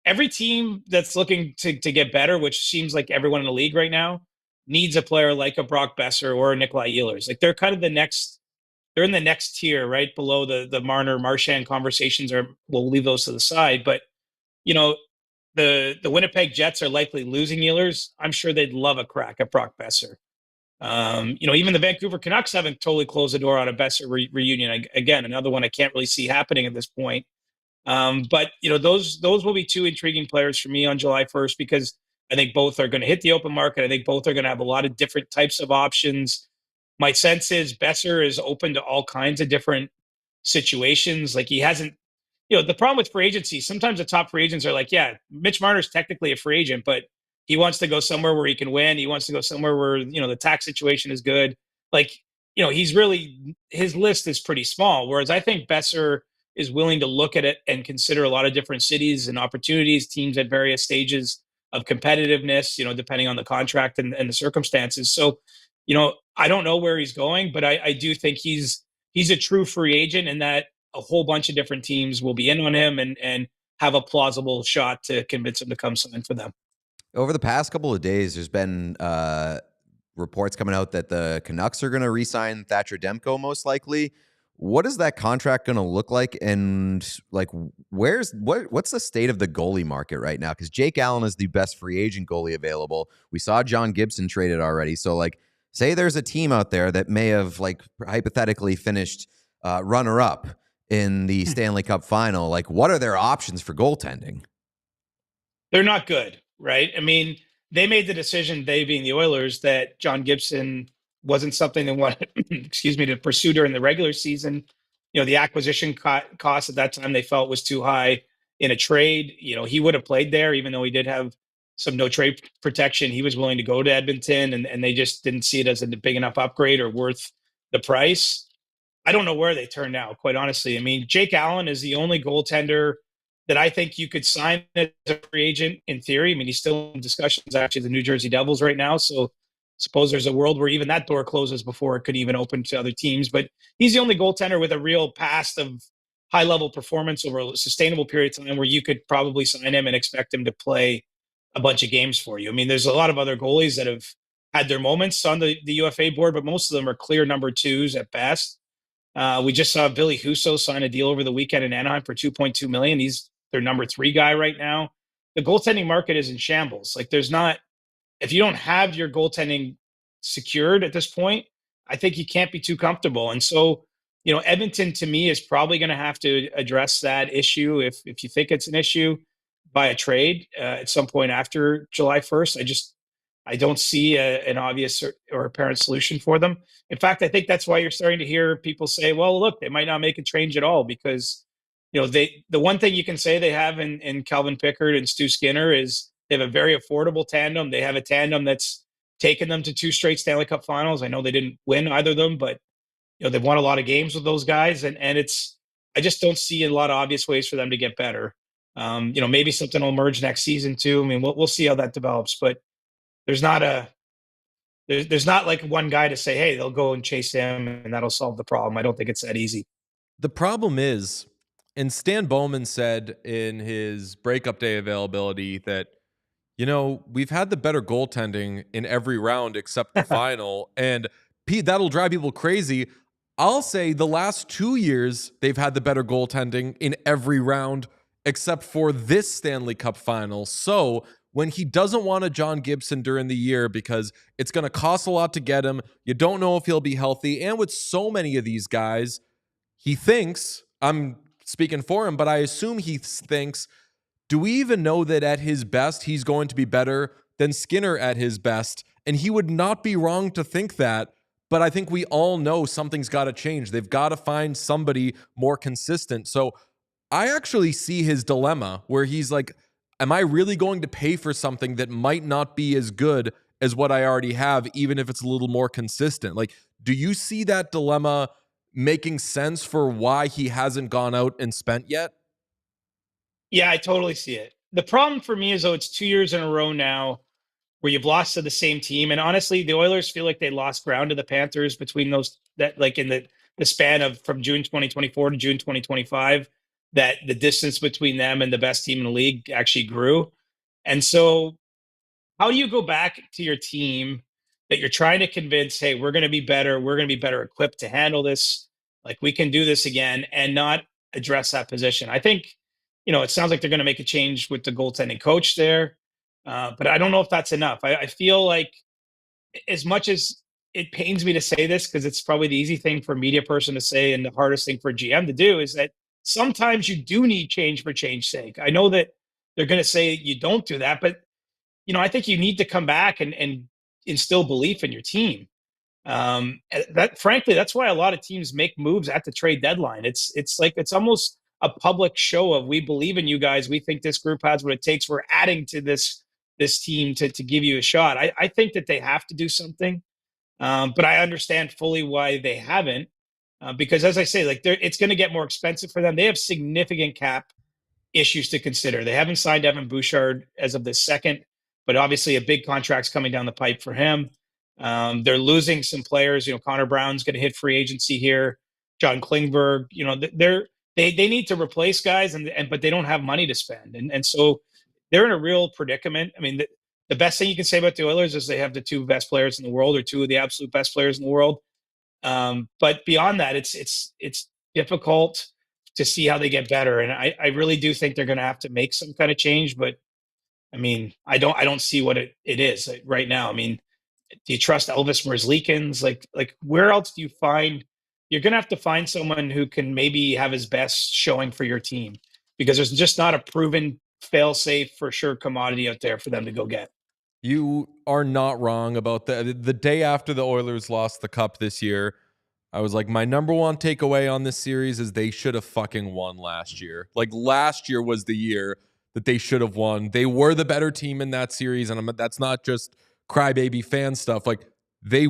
Every team that's looking to get better, which seems like everyone in the league right now, needs a player like a Brock Besser or a Nikolai Ehlers. Like they're kind of they're in the next tier, right below the Marner Marchand conversations, or we'll leave those to the side. But, the Winnipeg Jets are likely losing Ehlers. I'm sure they'd love a crack at Brock Besser. Even the Vancouver Canucks haven't totally closed the door on a Besser reunion. Again, another one I can't really see happening at this point. But those will be two intriguing players for me on July 1st, because I think both are going to hit the open market. I think both are going to have a lot of different types of options. My sense is Besser is open to all kinds of different situations. Like he hasn't, the problem with free agency, sometimes the top free agents are like, yeah, Mitch Marner is technically a free agent, but he wants to go somewhere where he can win. He wants to go somewhere where, the tax situation is good. Like, he's really, his list is pretty small. Whereas I think Besser is willing to look at it and consider a lot of different cities and opportunities, teams at various stages of competitiveness, depending on the contract and the circumstances. So, I don't know where he's going, but I do think he's a true free agent, and that a whole bunch of different teams will be in on him and have a plausible shot to convince him to come sign for them. Over the past couple of days, there's been reports coming out that the Canucks are going to re-sign Thatcher Demko most likely. What is that contract going to look like? And like, what's the state of the goalie market right now? Because Jake Allen is the best free agent goalie available. We saw John Gibson traded already. So like, say there's a team out there that may have like hypothetically finished runner-up in the Stanley Cup final. Like, what are their options for goaltending? They're not good, right? I mean, they made the decision, they being the Oilers, that John Gibson wasn't something they wanted, to pursue during the regular season. The acquisition cost at that time they felt was too high in a trade. He would have played there, even though he did have some no trade protection. He was willing to go to Edmonton, and they just didn't see it as a big enough upgrade or worth the price. I don't know where they turn now, quite honestly. I mean, Jake Allen is the only goaltender that I think you could sign as a free agent in theory. I mean, he's still in discussions, actually, the New Jersey Devils right now. So suppose there's a world where even that door closes before it could even open to other teams. But he's the only goaltender with a real past of high level performance over a sustainable period of time where you could probably sign him and expect him to play a bunch of games for you. I mean, there's a lot of other goalies that have had their moments on the UFA board, but most of them are clear number twos at best. We just saw Billy Husso sign a deal over the weekend in Anaheim for $2.2 million. He's their number 3 guy right now. The goaltending market is in shambles. Like, there's not, if you don't have your goaltending secured at this point, I think you can't be too comfortable. And so, Edmonton to me is probably going to have to address that issue if you think it's an issue by a trade at some point after July 1st. I don't see an obvious or apparent solution for them. In fact, I think that's why you're starting to hear people say, well, look, they might not make a change at all because, the one thing you can say they have in Calvin Pickard and Stu Skinner is they have a very affordable tandem. They have a tandem that's taken them to 2 straight Stanley Cup finals. I know they didn't win either of them, but they've won a lot of games with those guys. And I just don't see a lot of obvious ways for them to get better. Maybe something will emerge next season too. I mean, we'll see how that develops, but there's not like one guy to say, hey, they'll go and chase him and that'll solve the problem. I don't think it's that easy. The problem is, and Stan Bowman said in his breakup day availability that, we've had the better goaltending in every round except the final. And Pete, that'll drive people crazy. I'll say the last 2 years, they've had the better goaltending in every round except for this Stanley Cup final. So when he doesn't want a John Gibson during the year because it's going to cost a lot to get him, you don't know if he'll be healthy. And with so many of these guys, he thinks, I'm speaking for him, but I assume he thinks, do we even know that at his best, he's going to be better than Skinner at his best? And he would not be wrong to think that. But I think we all know something's got to change. They've got to find somebody more consistent. So I actually see his dilemma where he's like, am I really going to pay for something that might not be as good as what I already have, even if it's a little more consistent? Like, do you see that dilemma making sense for why he hasn't gone out and spent yet? Yeah, I totally see it. The problem for me is, though, it's 2 years in a row now where you've lost to the same team. And honestly, the Oilers feel like they lost ground to the Panthers between those, that like in the span of from June 2024 to June 2025, that the distance between them and the best team in the league actually grew. And so how do you go back to your team that you're trying to convince, hey, we're going to be better. We're going to be better equipped to handle this. Like, we can do this again, and not address that position. I think, it sounds like they're going to make a change with the goaltending coach there. But I don't know if that's enough. I feel like, as much as it pains me to say this, because it's probably the easy thing for a media person to say and the hardest thing for a GM to do, is that sometimes you do need change for change's sake. I know that they're going to say you don't do that, but I think you need to come back and instill belief in your team. Frankly, that's why a lot of teams make moves at the trade deadline. It's like, it's almost a public show of, we believe in you guys. We think this group has what it takes. We're adding to this team to give you a shot. I think that they have to do something, but I understand fully why they haven't, because, as I say, like, it's going to get more expensive for them. They have significant cap issues to consider. They haven't signed Evan Bouchard as of this second, but obviously a big contract's coming down the pipe for him. They're losing some players. Connor Brown's going to hit free agency here. John Klingberg. They need to replace guys, but they don't have money to spend, and so they're in a real predicament. I mean, the best thing you can say about the Oilers is they have the 2 best players in the world, or 2 of the absolute best players in the world. But beyond that, it's difficult to see how they get better, and I really do think they're going to have to make some kind of change. But I mean, I don't see what it is right now. I mean, do you trust Elvis Merzlikins? Like where else do you find? You're going to have to find someone who can maybe have his best showing for your team, because there's just not a proven fail-safe for sure commodity out there for them to go get. You are not wrong about that. The day after the Oilers lost the cup this year, I was like, my number one takeaway on this series is they should have fucking won last year. Like, last year was the year that they should have won. They were the better team in that series, and that's not just crybaby fan stuff. Like, they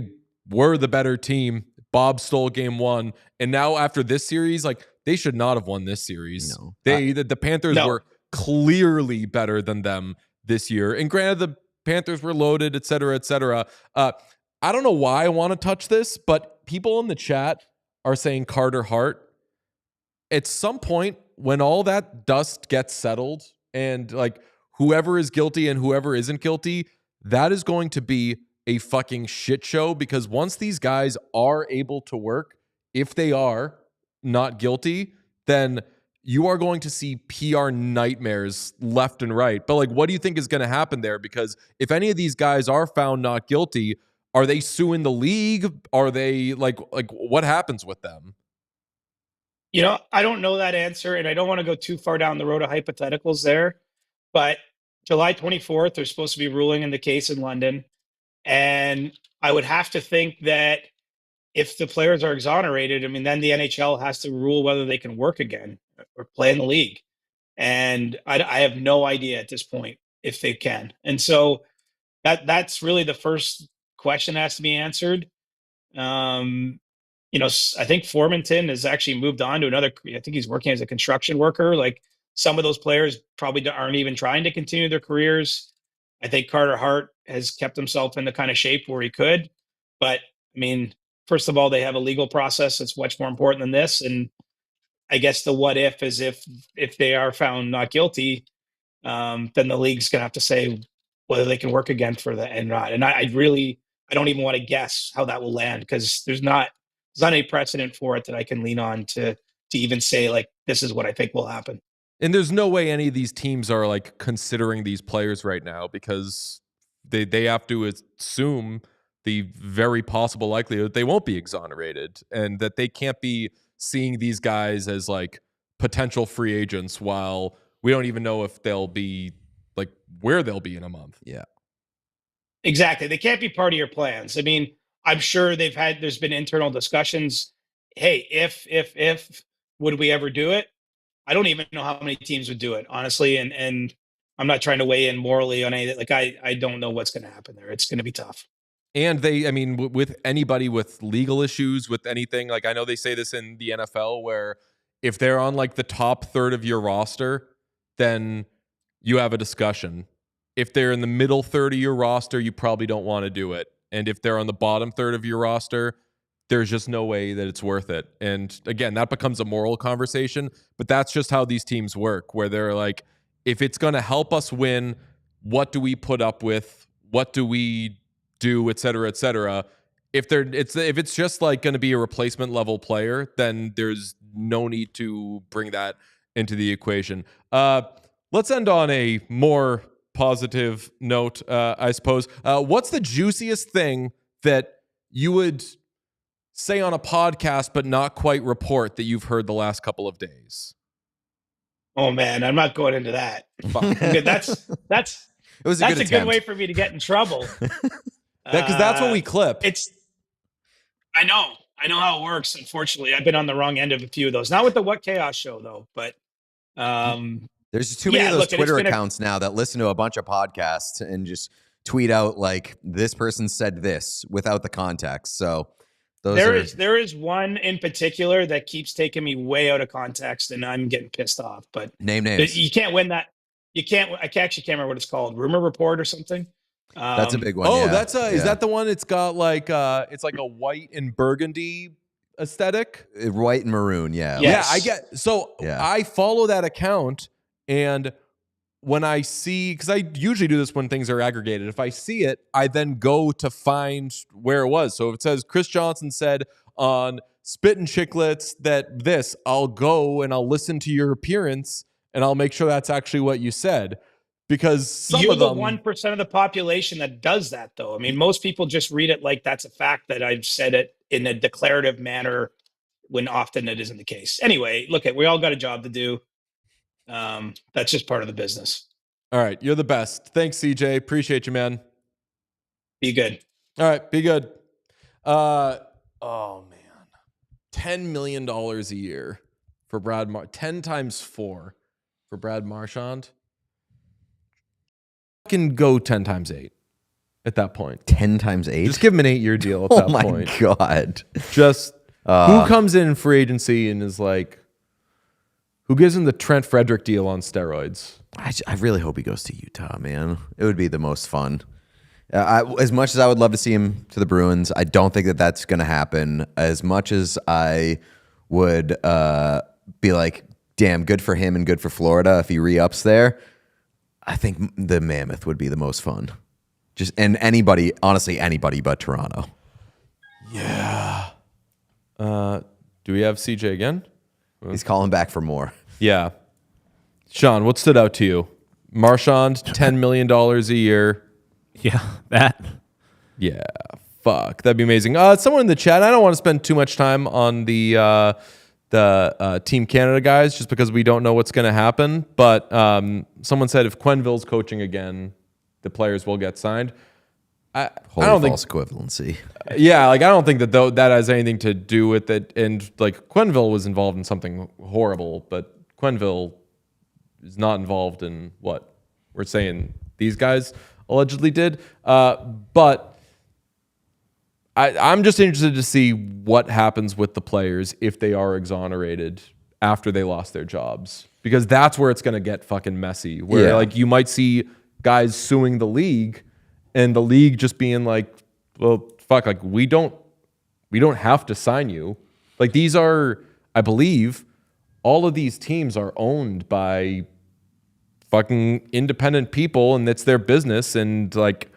were the better team. Bob stole game 1, and now after this series, like, they should not have won this series. No. The Panthers were clearly better than them this year. And granted, the Panthers were loaded, et cetera, et cetera. I don't know why I want to touch this, but people in the chat are saying Carter Hart. at some point when all that dust gets settled and like whoever is guilty and whoever isn't guilty, that is going to be a fucking shit show, because once these guys are able to work, if they are not guilty, then you are going to see PR nightmares left and right. But like, what do you think is going to happen there? Because if any of these guys are found not guilty, are they suing the league? Are they like what happens with them? I don't know that answer, and I don't want to go too far down the road of hypotheticals there. But July 24th, they're supposed to be ruling in the case in London. And I would have to think that if the players are exonerated, I mean, then the NHL has to rule whether they can work again or play in the league. And I have no idea at this point if they can. And so that's really the first question that has to be answered. I think Formanton has actually moved on to another. I think he's working as a construction worker. Like, some of those players probably aren't even trying to continue their careers. I think Carter Hart has kept himself in the kind of shape where he could. But I mean, first of all, they have a legal process that's much more important than this. And I guess the what if is if they are found not guilty, then the league's going to have to say whether they can work again for the and not. And I don't even want to guess how that will land, because there's not any precedent for it that I can lean on to even say, like, this is what I think will happen. And there's no way any of these teams are like considering these players right now, because they have to assume the very possible likelihood they won't be exonerated, and that they can't be seeing these guys as like potential free agents while we don't even know if they'll be like where they'll be in a month. Yeah. Exactly. They can't be part of your plans. I mean, I'm sure there's been internal discussions. Hey, if would we ever do it? I don't even know how many teams would do it, honestly. And I'm not trying to weigh in morally on anything. Like, I don't know what's going to happen there. It's going to be tough. And with anybody with legal issues, with anything, like I know they say this in the NFL, where if they're on like the top third of your roster, then you have a discussion. If they're in the middle third of your roster, you probably don't want to do it. And if they're on the bottom third of your roster, there's just no way that it's worth it. And again, that becomes a moral conversation, but that's just how these teams work, where they're like, if it's going to help us win, what do we put up with? What do we do, et cetera, et cetera. If it's just like going to be a replacement level player, then there's no need to bring that into the equation. Let's end on a more positive note, I suppose. What's the juiciest thing that you would say on a podcast but not quite report that you've heard the last couple of days? Oh man, I'm not going into that. Okay, that's It was that's a attempt. good way for me to get in trouble. Because that's what we clip. I know how it works. Unfortunately, I've been on the wrong end of a few of those. Not with the What Chaos show though, but there's too many of those Twitter accounts now that listen to a bunch of podcasts and just tweet out like, this person said this without the context. So there is one in particular that keeps taking me way out of context, and I'm getting pissed off. But name names. You can't win that. You can't. I actually can't remember what it's called. Rumor Report or something. That's a big one. Oh, yeah. Is that the one? It's got like it's like a white and burgundy aesthetic. White and maroon. Yeah. Yes. Yeah, I get. So I follow that account, and when I see, because I usually do this when things are aggregated, if I see it, I then go to find where it was. So if it says Chris Johnston said on Spit and Chicklets that this, I'll go and I'll listen to your appearance and I'll make sure that's actually what you said. Because you're the 1% of the population that does that, though. I mean, most people just read it like that's a fact that I've said it in a declarative manner, when often it isn't the case. Anyway, look, we all got a job to do. That's just part of the business. All right. You're the best. Thanks, CJ. Appreciate you, man. Be good. All right. Be good. Oh, man. $10 million a year for Brad 10 times 4 for Brad Marchand. Can go 10 times 8 at that point. 10 times 8? Just give him an 8-year deal at that point. Oh, my God. Just who comes in free agency and is like, who gives him the Trent Frederick deal on steroids? I really hope he goes to Utah, man. It would be the most fun. As much as I would love to see him to the Bruins, I don't think that that's going to happen. As much as I would be like, damn, good for him and good for Florida if he re-ups there. I think the Mammoth would be the most fun. And anybody, honestly, anybody but Toronto. Yeah. Do we have CJ again? He's calling back for more. Yeah. Sean, what stood out to you? Marchand, $10 million a year. Yeah, that. Yeah, fuck. That'd be amazing. Someone in the chat, I don't want to spend too much time on the Team Canada guys just because we don't know what's going to happen. But someone said if Quenneville's coaching again, the players will get signed. I don't think false equivalency. Yeah, like I don't think that that has anything to do with it. And like Quenneville was involved in something horrible, but Quenneville is not involved in what we're saying these guys allegedly did. But I'm just interested to see what happens with the players if they are exonerated after they lost their jobs, because that's where it's going to get fucking messy. Where like you might see guys suing the league, and the league just being like, well, fuck, like we don't have to sign you. Like these are, I believe, all of these teams are owned by fucking independent people, and it's their business. And like,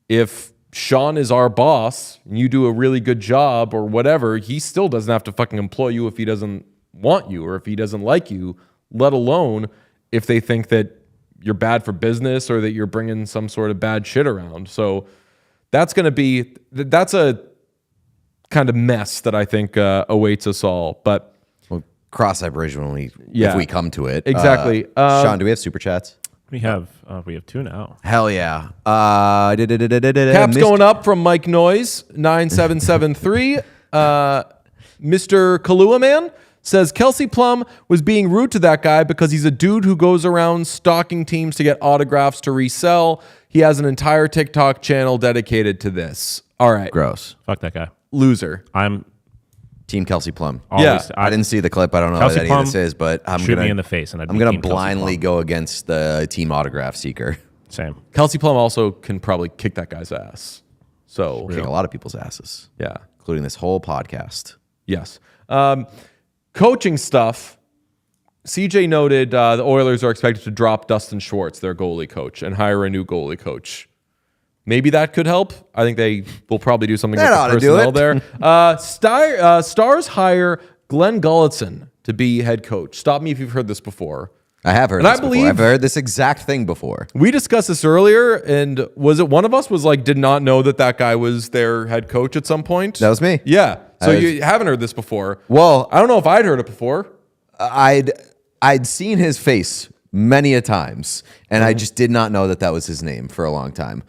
if Sean is our boss and you do a really good job or whatever, he still doesn't have to fucking employ you if he doesn't want you or if he doesn't like you, let alone if they think that you're bad for business or that you're bringing some sort of bad shit around. So that's a kind of mess that I think awaits us all. But We'll cross that bridge when if we come to it. Exactly. Sean, do we have super chats? We have two now. Hell yeah. Caps going up from Mike Knies, 9773. Mr. Kahlua Man says Kelsey Plum was being rude to that guy because he's a dude who goes around stalking teams to get autographs to resell. He has an entire TikTok channel dedicated to this. All right. Gross. Fuck that guy. Loser. I'm Team Kelsey Plum. always. I didn't see the clip. I don't know Kelsey what any Plum, of this is, but I'm shoot gonna me in the face, and I'm gonna blindly go against the team autograph seeker. Same. Kelsey Plum also can probably kick that guy's ass. So, Kick a lot of people's asses, yeah. including this whole podcast. Yes. Coaching stuff. CJ noted the Oilers are expected to drop Dustin Schwartz, their goalie coach, and hire a new goalie coach. Maybe that could help. I think they will probably do something with the personnel there. Stars hire Glenn Gulletson to be head coach. Stop me if you've heard this before. I have heard And this I before. believe- I've heard this exact thing before. We discussed this earlier, and was it one of us was like, did not know that guy was their head coach at some point? That was me. Yeah. So I was- you haven't heard this before. Well, I don't know if I'd heard it before. I'd seen his face many a times, and I just did not know that was his name for a long time.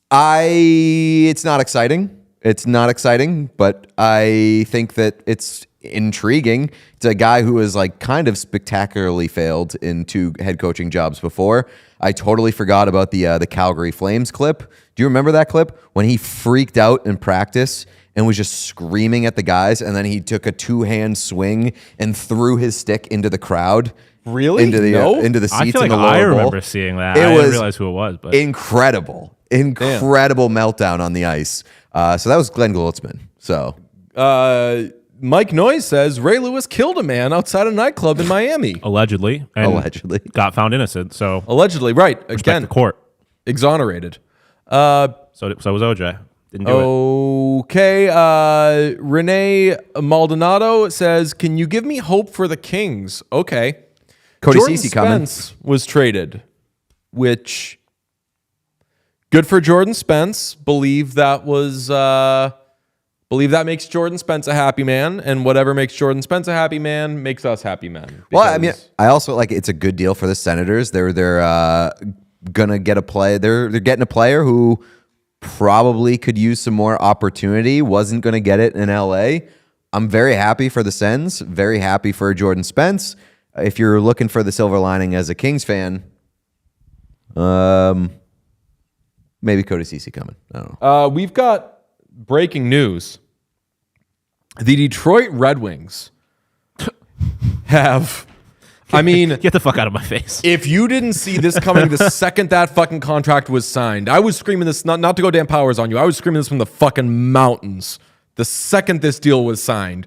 It's not exciting. It's not exciting, but I think that it's intriguing. It's a guy who has like kind of spectacularly failed in 2 head coaching jobs before. I totally forgot about the Calgary Flames clip. Do you remember that clip when he freaked out in practice and was just screaming at the guys, and then he took a 2-hand swing and threw his stick into the crowd? Really? Into the No? into the seats I feel like in the lower I bowl? remember seeing that. It I was didn't realize who it was, but incredible meltdown on the ice. So that was Glenn Gulletson. So Mike Knies says Ray Lewis killed a man outside a nightclub in Miami. allegedly got found innocent. So Allegedly, right. respect Again, the court. exonerated. So was OJ. Didn't do it. Okay. Renee Maldonado says, can you give me hope for the Kings? Okay. Cody Jordan Ceci coming. Spence was traded, which good for Jordan Spence. Believe that makes Jordan Spence a happy man, and whatever makes Jordan Spence a happy man makes us happy men. Well, I mean, Because- I also like it's a good deal for the Senators. They're gonna get a play. They're getting a player who probably could use some more opportunity. Wasn't gonna get it in LA. I'm very happy for the Sens. Very happy for Jordan Spence. If you're looking for the silver lining as a Kings fan, maybe Cody Ceci coming. I don't know. We've got breaking news. The Detroit Red Wings have, I mean, Get the fuck out of my face. if you didn't see this coming the second that fucking contract was signed, I was screaming this, not to go Dan Powers on you, I was screaming this from the fucking mountains the second this deal was signed.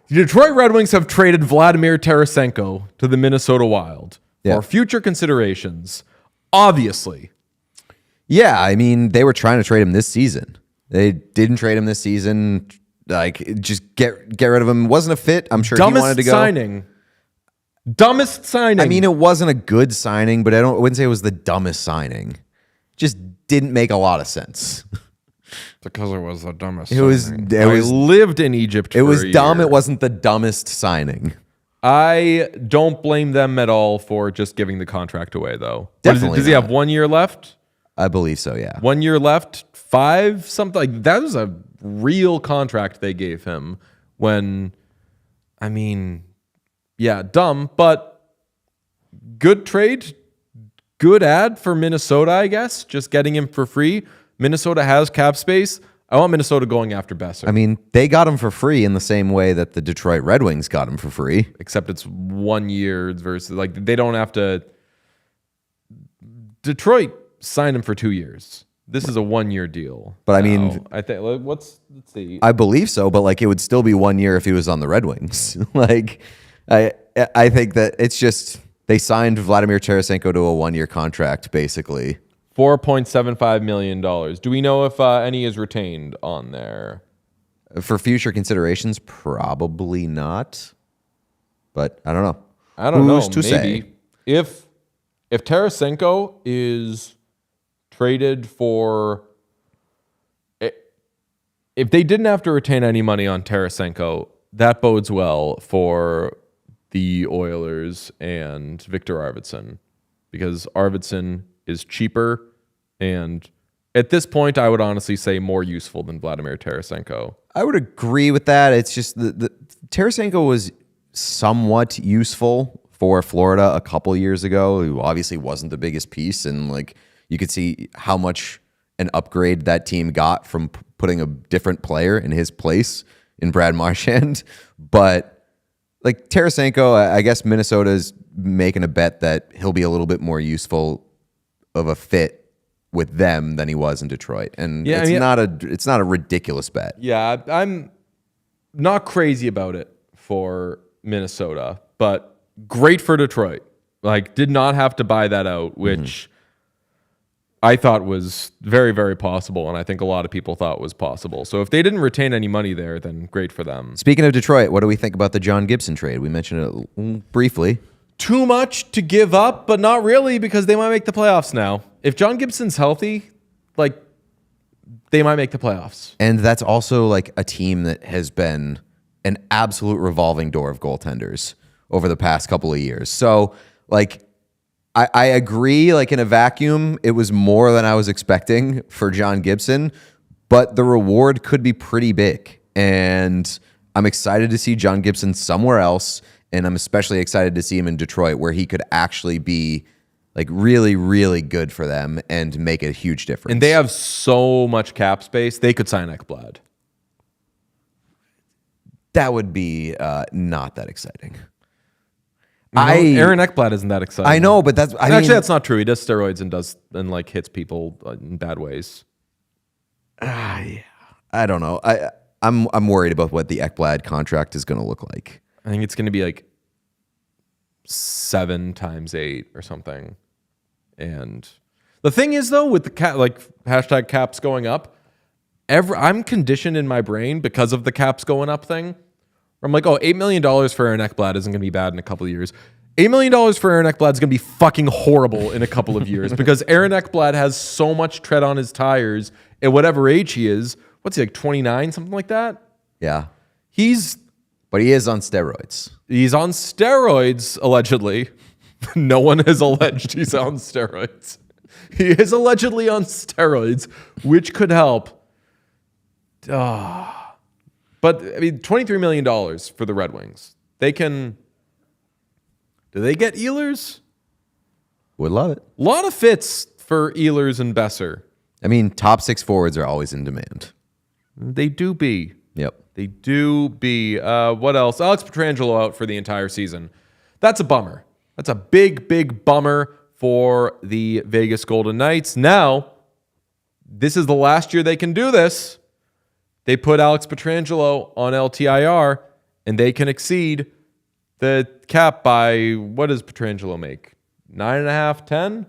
The Detroit Red Wings have traded Vladimir Tarasenko to the Minnesota Wild Yeah. for future considerations. Obviously. Yeah, I mean, they were trying to trade him this season. They didn't trade him this season. Like, just get rid of him. Wasn't a fit. I'm sure he wanted to go. Dumbest signing. I mean, it wasn't a good signing, but I wouldn't say it was the dumbest signing. Just didn't make a lot of sense. Because it was the dumbest. It was. I lived in Egypt. It was for a dumb. year. It wasn't the dumbest signing. I don't blame them at all for just giving the contract away, though. Definitely Does he have not. 1 year left? I believe so. Yeah. 1 year left, 5 something like that was a real contract they gave him. When, I mean, yeah, dumb, but good trade, good ad for Minnesota, I guess. Just getting him for free. Minnesota has cap space. I want Minnesota going after Besser. I mean, they got him for free in the same way that the Detroit Red Wings got him for free. Except it's 1 year versus like they don't have to. Detroit signed him for 2 years. This is a 1 year deal. But I mean, I think let's see. I believe so, but like it would still be 1 year if he was on the Red Wings. Like, I think that it's just they signed Vladimir Tarasenko to a 1 year contract, basically. $4.75 million. Do we know if any is retained on there? For future considerations, probably not. But I don't know. I don't know. Who's to Maybe say? if Tarasenko is traded for, if they didn't have to retain any money on Tarasenko, that bodes well for the Oilers and Victor Arvidsson, because Arvidsson is cheaper and at this point, I would honestly say more useful than Vladimir Tarasenko. I would agree with that. It's just the Tarasenko was somewhat useful for Florida a couple years ago. Who obviously wasn't the biggest piece, and like you could see how much an upgrade that team got from putting a different player in his place in Brad Marchand. But like Tarasenko, I guess Minnesota's making a bet that he'll be a little bit more useful of a fit with them than he was in Detroit. And Yeah, it's not a ridiculous bet. Yeah, I'm not crazy about it for Minnesota, but great for Detroit. Like, did not have to buy that out, which I thought was very, very possible, and I think a lot of people thought was possible. So if they didn't retain any money there, then great for them. Speaking of Detroit, what do we think about the John Gibson trade? We mentioned it briefly. Too much to give up, but not really, because they might make the playoffs now. If John Gibson's healthy, like, they might make the playoffs. And that's also like a team that has been an absolute revolving door of goaltenders over the past couple of years. So, like, I agree, like, in a vacuum, it was more than I was expecting for John Gibson, but the reward could be pretty big. And I'm excited to see John Gibson somewhere else, and I'm especially excited to see him in Detroit, where he could actually be like really, really good for them and make a huge difference. And they have so much cap space, they could sign Ekblad. That would be not that exciting. Aaron Ekblad isn't that exciting. I know, but actually that's not true. He does steroids and like hits people in bad ways. I don't know. I'm worried about what the Ekblad contract is going to look like. I think it's going to be like 7 times 8 or something. And the thing is, though, with the hashtag caps going up, I'm conditioned in my brain because of the caps going up thing. I'm like, oh, $8 million for Aaron Ekblad isn't going to be bad in a couple of years. $8 million for Aaron Ekblad is going to be fucking horrible in a couple of years because Aaron Ekblad has so much tread on his tires at whatever age he is. What's he, like 29, something like that? Yeah. But he is on steroids. He's on steroids, allegedly. No one has alleged he's on steroids. He is allegedly on steroids, which could help. But, I mean, $23 million for the Red Wings. They can... Do they get Ehlers? Would love it. A lot of fits for Ehlers and Besser. I mean, top 6 forwards are always in demand. They do be. Yep. They do be. What else? Alex Pietrangelo out for the entire season. That's a bummer. That's a big, big bummer for the Vegas Golden Knights. Now, this is the last year they can do this. They put Alex Pietrangelo on LTIR, and they can exceed the cap by, what does Pietrangelo make? 9.5, 10?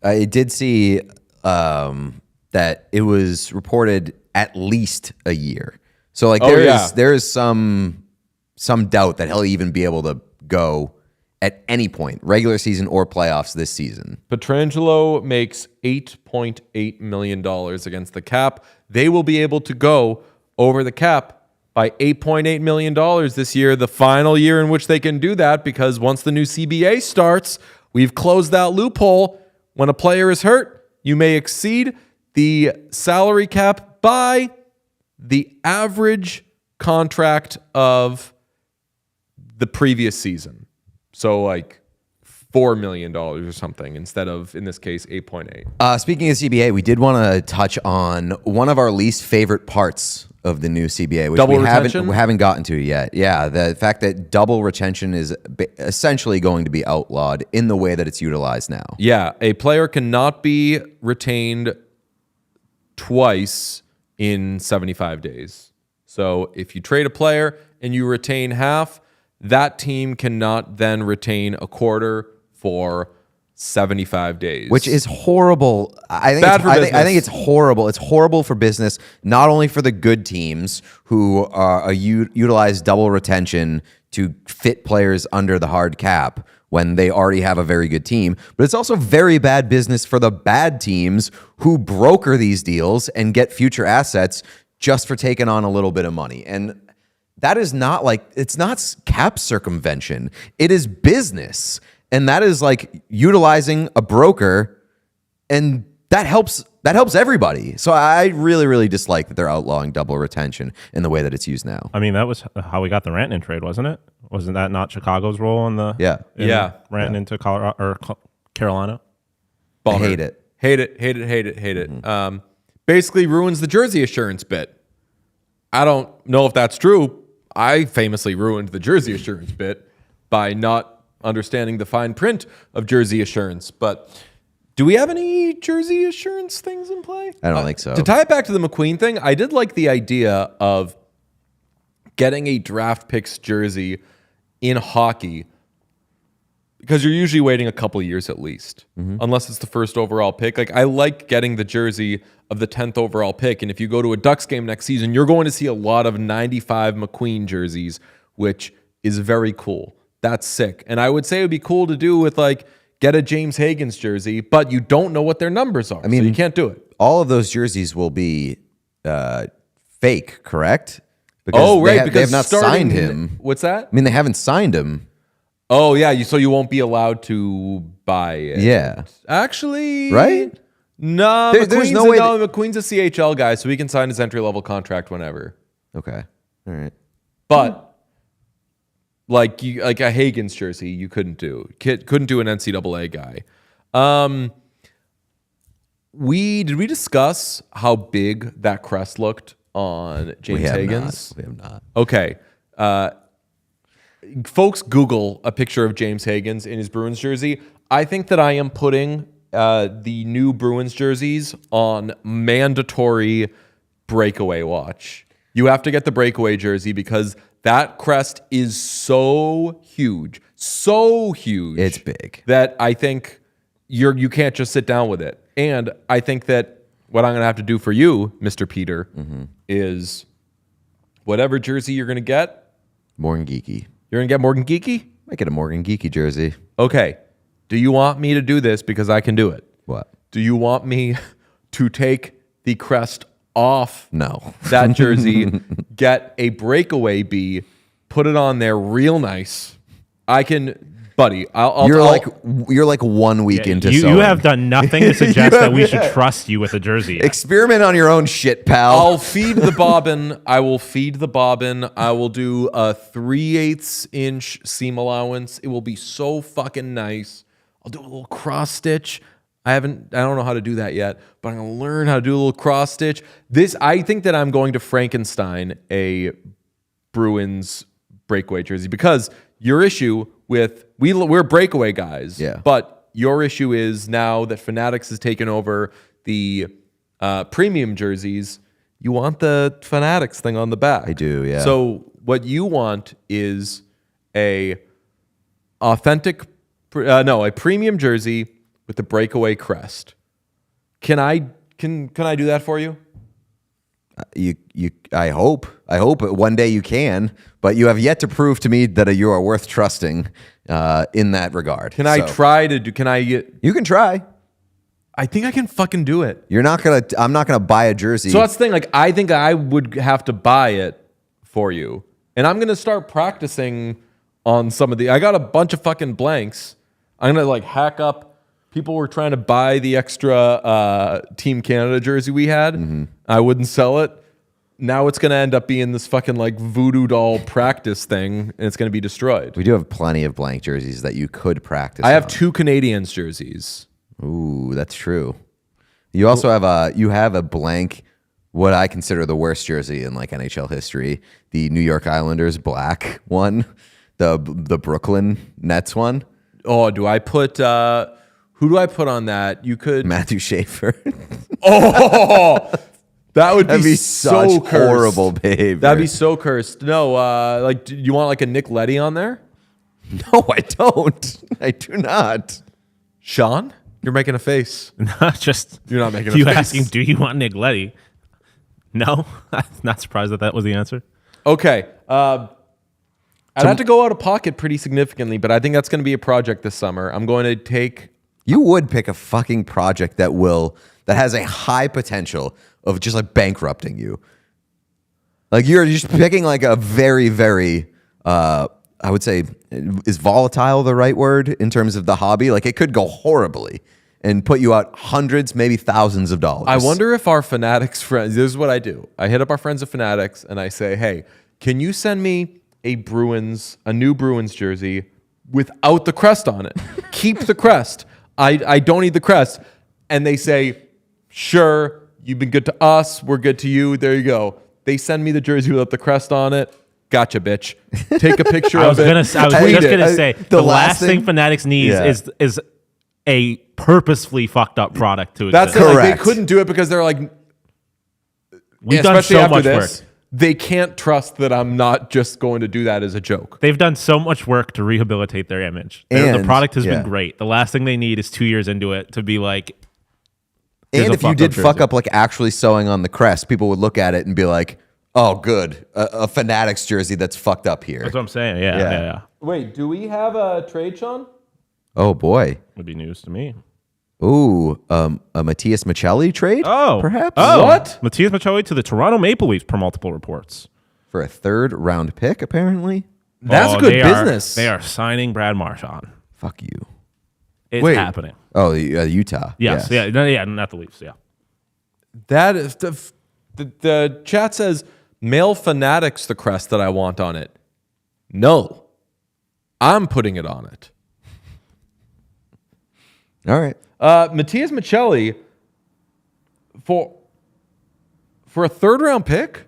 I did see that it was reported at least a year. So like there is some doubt that he'll even be able to go at any point, regular season or playoffs this season. Pietrangelo makes $8.8 million against the cap. They will be able to go over the cap by $8.8 million this year, the final year in which they can do that, because once the new CBA starts, we've closed that loophole. When a player is hurt, you may exceed the salary cap by the average contract of the previous season. So like $4 million or something instead of, in this case, 8.8. Speaking of CBA, we did want to touch on one of our least favorite parts of the new CBA, which Double we retention? haven't gotten to yet. Yeah, the fact that double retention is essentially going to be outlawed in the way that it's utilized now. Yeah, a player cannot be retained twice in 75 days. So if you trade a player and you retain half, that team cannot then retain a quarter for 75 days. Which is horrible. I think it's horrible. It's horrible for business, not only for the good teams who utilize double retention to fit players under the hard cap when they already have a very good team, but it's also very bad business for the bad teams who broker these deals and get future assets just for taking on a little bit of money. And that is not it's not cap circumvention. It is business. And that is like utilizing a broker, and that helps everybody. So I really, really dislike that they're outlawing double retention in the way that it's used now. I mean, that was how we got the Rantanen trade, wasn't it? Wasn't that not Chicago's role in the Rantanen into Colorado or Carolina? Bummer. I hate it. Hate it. Basically ruins the jersey assurance bit. I don't know if that's true. I famously ruined the jersey assurance bit by not understanding the fine print of jersey assurance. But do we have any jersey assurance things in play? I don't think so. To tie it back to the McQueen thing, I did like the idea of getting a draft picks jersey in hockey, because you're usually waiting a couple years at least, unless it's the first overall pick. Like, I like getting the jersey of the 10th overall pick. And if you go to a Ducks game next season, you're going to see a lot of 95 McQueen jerseys, which is very cool. That's sick. And I would say it would be cool to do with get a James Higgins jersey, but you don't know what their numbers are. I mean, so you can't do it. All of those jerseys will be fake, correct? Because they have not signed him. What's that? I mean, they haven't signed him. Oh, yeah. So you won't be allowed to buy it. Yeah. Actually. Right? No, there's no way McQueen's a CHL guy, so he can sign his entry-level contract whenever. Okay. All right. But like a Higgins jersey, you couldn't do. Couldn't do an NCAA guy. Did we discuss how big that crest looked on James Higgins? We have not. Okay. Folks, Google a picture of James Higgins in his Bruins jersey. I think that I am putting the new Bruins jerseys on mandatory breakaway watch. You have to get the breakaway jersey because that crest is so huge. It's big. That I think you can't just sit down with it. And I think that what I'm going to have to do for you, Mr. Peter, is whatever jersey you're going to get. Morgan Geeky. You're going to get Morgan Geeky? Might get a Morgan Geeky jersey. Okay. Do you want me to do this because I can do it? What? Do you want me to take the crest off that No. jersey, get a breakaway B, put it on there real nice? I can, buddy. You're like 1 week into you sewing. have done nothing to suggest that we should trust you with a jersey. Experiment on your own shit, pal. I'll feed the bobbin. I will feed the bobbin. I will do a 3/8 inch seam allowance. It will be so fucking nice. I'll do a little cross stitch. I don't know how to do that yet, but I'm going to learn how to do a little cross stitch. I think that I'm going to Frankenstein a Bruins breakaway jersey, because your issue with, we're breakaway guys, but your issue is now that Fanatics has taken over the premium jerseys, you want the Fanatics thing on the back. I do, yeah. So What you want is a premium jersey with the breakaway crest. Can I do that for you? I hope one day you can, but you have yet to prove to me that you are worth trusting in that regard. Can I try to do? Can I get? You can try. I think I can fucking do it. I'm not gonna buy a jersey. So that's the thing. Like, I think I would have to buy it for you, and I'm gonna start practicing on some of the. I got a bunch of fucking blanks. I'm gonna like hack up. People were trying to buy the extra Team Canada jersey we had. Mm-hmm. I wouldn't sell it. Now it's gonna end up being this fucking like voodoo doll practice thing, and it's gonna be destroyed. We do have plenty of blank jerseys that you could practice. I have 2 Canadiens jerseys. Ooh, that's true. You also have a blank, what I consider the worst jersey in like NHL history, the New York Islanders black one, the Brooklyn Nets one. Oh, do I put who do I put on that? You could Matthew Schaefer. Oh, that would That'd be such so cursed. horrible behavior. That'd be so cursed. No, like, do you want like a Nick Leddy on there? No, I don't. I do not. Sean? You're making a face. Just You're not making a you face. asking, do you want Nick Leddy? No, I'm not surprised that was the answer. Okay. I'd have to go out of pocket pretty significantly, but I think that's going to be a project this summer. I'm going to take. You would pick a fucking project that has a high potential of just like bankrupting you. Like you're just picking like a very, very, I would say, is volatile the right word in terms of the hobby? Like it could go horribly and put you out hundreds, maybe thousands of dollars. I wonder if our Fanatics friends, this is what I do. I hit up our friends at Fanatics and I say, hey, can you send me a new Bruins jersey without the crest on it? Keep the crest. I don't need the crest. And they say, sure, you've been good to us. We're good to you. There you go. They send me the jersey without the crest on it. Gotcha, bitch. Take a picture of it. I was just tweet it. gonna say the last thing Fanatics needs is a purposefully fucked up product to That's exist. it. Like, Correct. they couldn't do it because they're like, We've done especially so after much this, work. they can't trust that I'm not just going to do that as a joke. They've done so much work to rehabilitate their image. The And- product has yeah. been great. The last thing they need is 2 years into it to be like. here's And a if you fucked did up fuck jersey. up like actually sewing on the crest, people would look at it and be like, oh, good. A Fanatics jersey that's fucked up here. That's what I'm saying. Yeah, Yeah. yeah. Wait, do we have a trade, Sean? Oh, boy. Would be news to me. Ooh, a Matthias Michelli trade? Oh, Perhaps? Oh, What? Matthias Michelli to the Toronto Maple Leafs per multiple reports. For a 3rd round pick, apparently? That's Oh, good they business. They are signing Brad Marchand. Fuck you. It's Wait. happening. Oh, Utah. Yes. Yeah. No, yeah. Not the Leafs. Yeah. That is the chat says male Fanatics the crest that I want on it. No, I'm putting it on it. All right. Matthias Michelli for a 3rd round pick.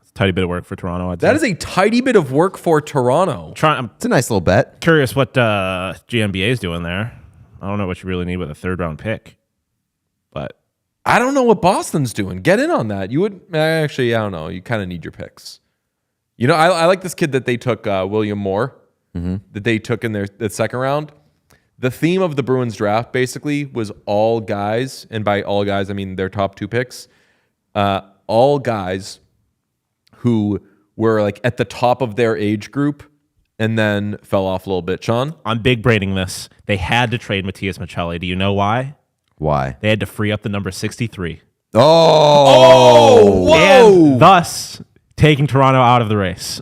It's a tidy bit of work for Toronto. I'd That say. is a tidy bit of work for Toronto. I'm It's a nice little bet. curious what GMBA is doing there. I don't know what you really need with a 3rd round pick, but I don't know what Boston's doing. Get in on that. You would actually. I don't know. You kind of need your picks. You know, I like this kid that they took, William Moore, that they took in the 2nd round. The theme of the Bruins draft basically was all guys, and by all guys I mean their top 2 picks, all guys who were like at the top of their age group and then fell off a little bit. Sean? I'm big braining this. They had to trade Matthias Michelli. Do you know why? Why? They had to free up the number 63. Oh! Whoa! And thus taking Toronto out of the race.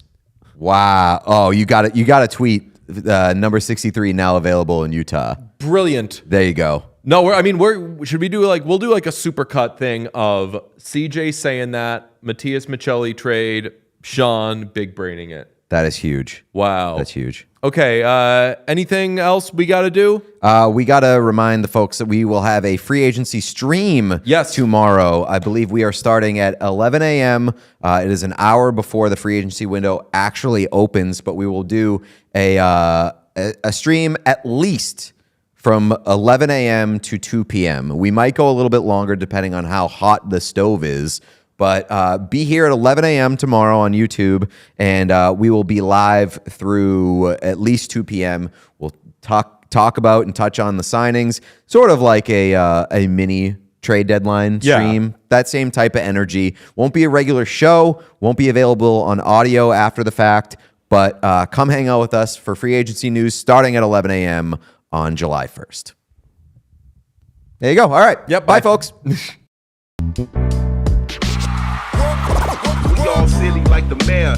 Wow. Oh, you got it. You got to tweet number 63 now available in Utah. Brilliant. There you go. No, should we do we'll do like a super cut thing of CJ saying that, Matthias Michelli trade, Sean big braining it. That is huge. Wow. That's huge. Okay, anything else we got to do? We got to remind the folks that we will have a free agency stream tomorrow. I believe we are starting at 11 a.m. It is an hour before the free agency window actually opens, but we will do a stream at least from 11 a.m. to 2 p.m. We might go a little bit longer depending on how hot the stove is But be here at 11 a.m. tomorrow on YouTube, and we will be live through at least 2 p.m. We'll talk about and touch on the signings, sort of like a mini trade deadline stream. That same type of energy. Won't be a regular show. Won't be available on audio after the fact. But come hang out with us for free agency news starting at 11 a.m. on July 1st. There you go. All right. Yep. Bye, folks. We all silly like the mayor.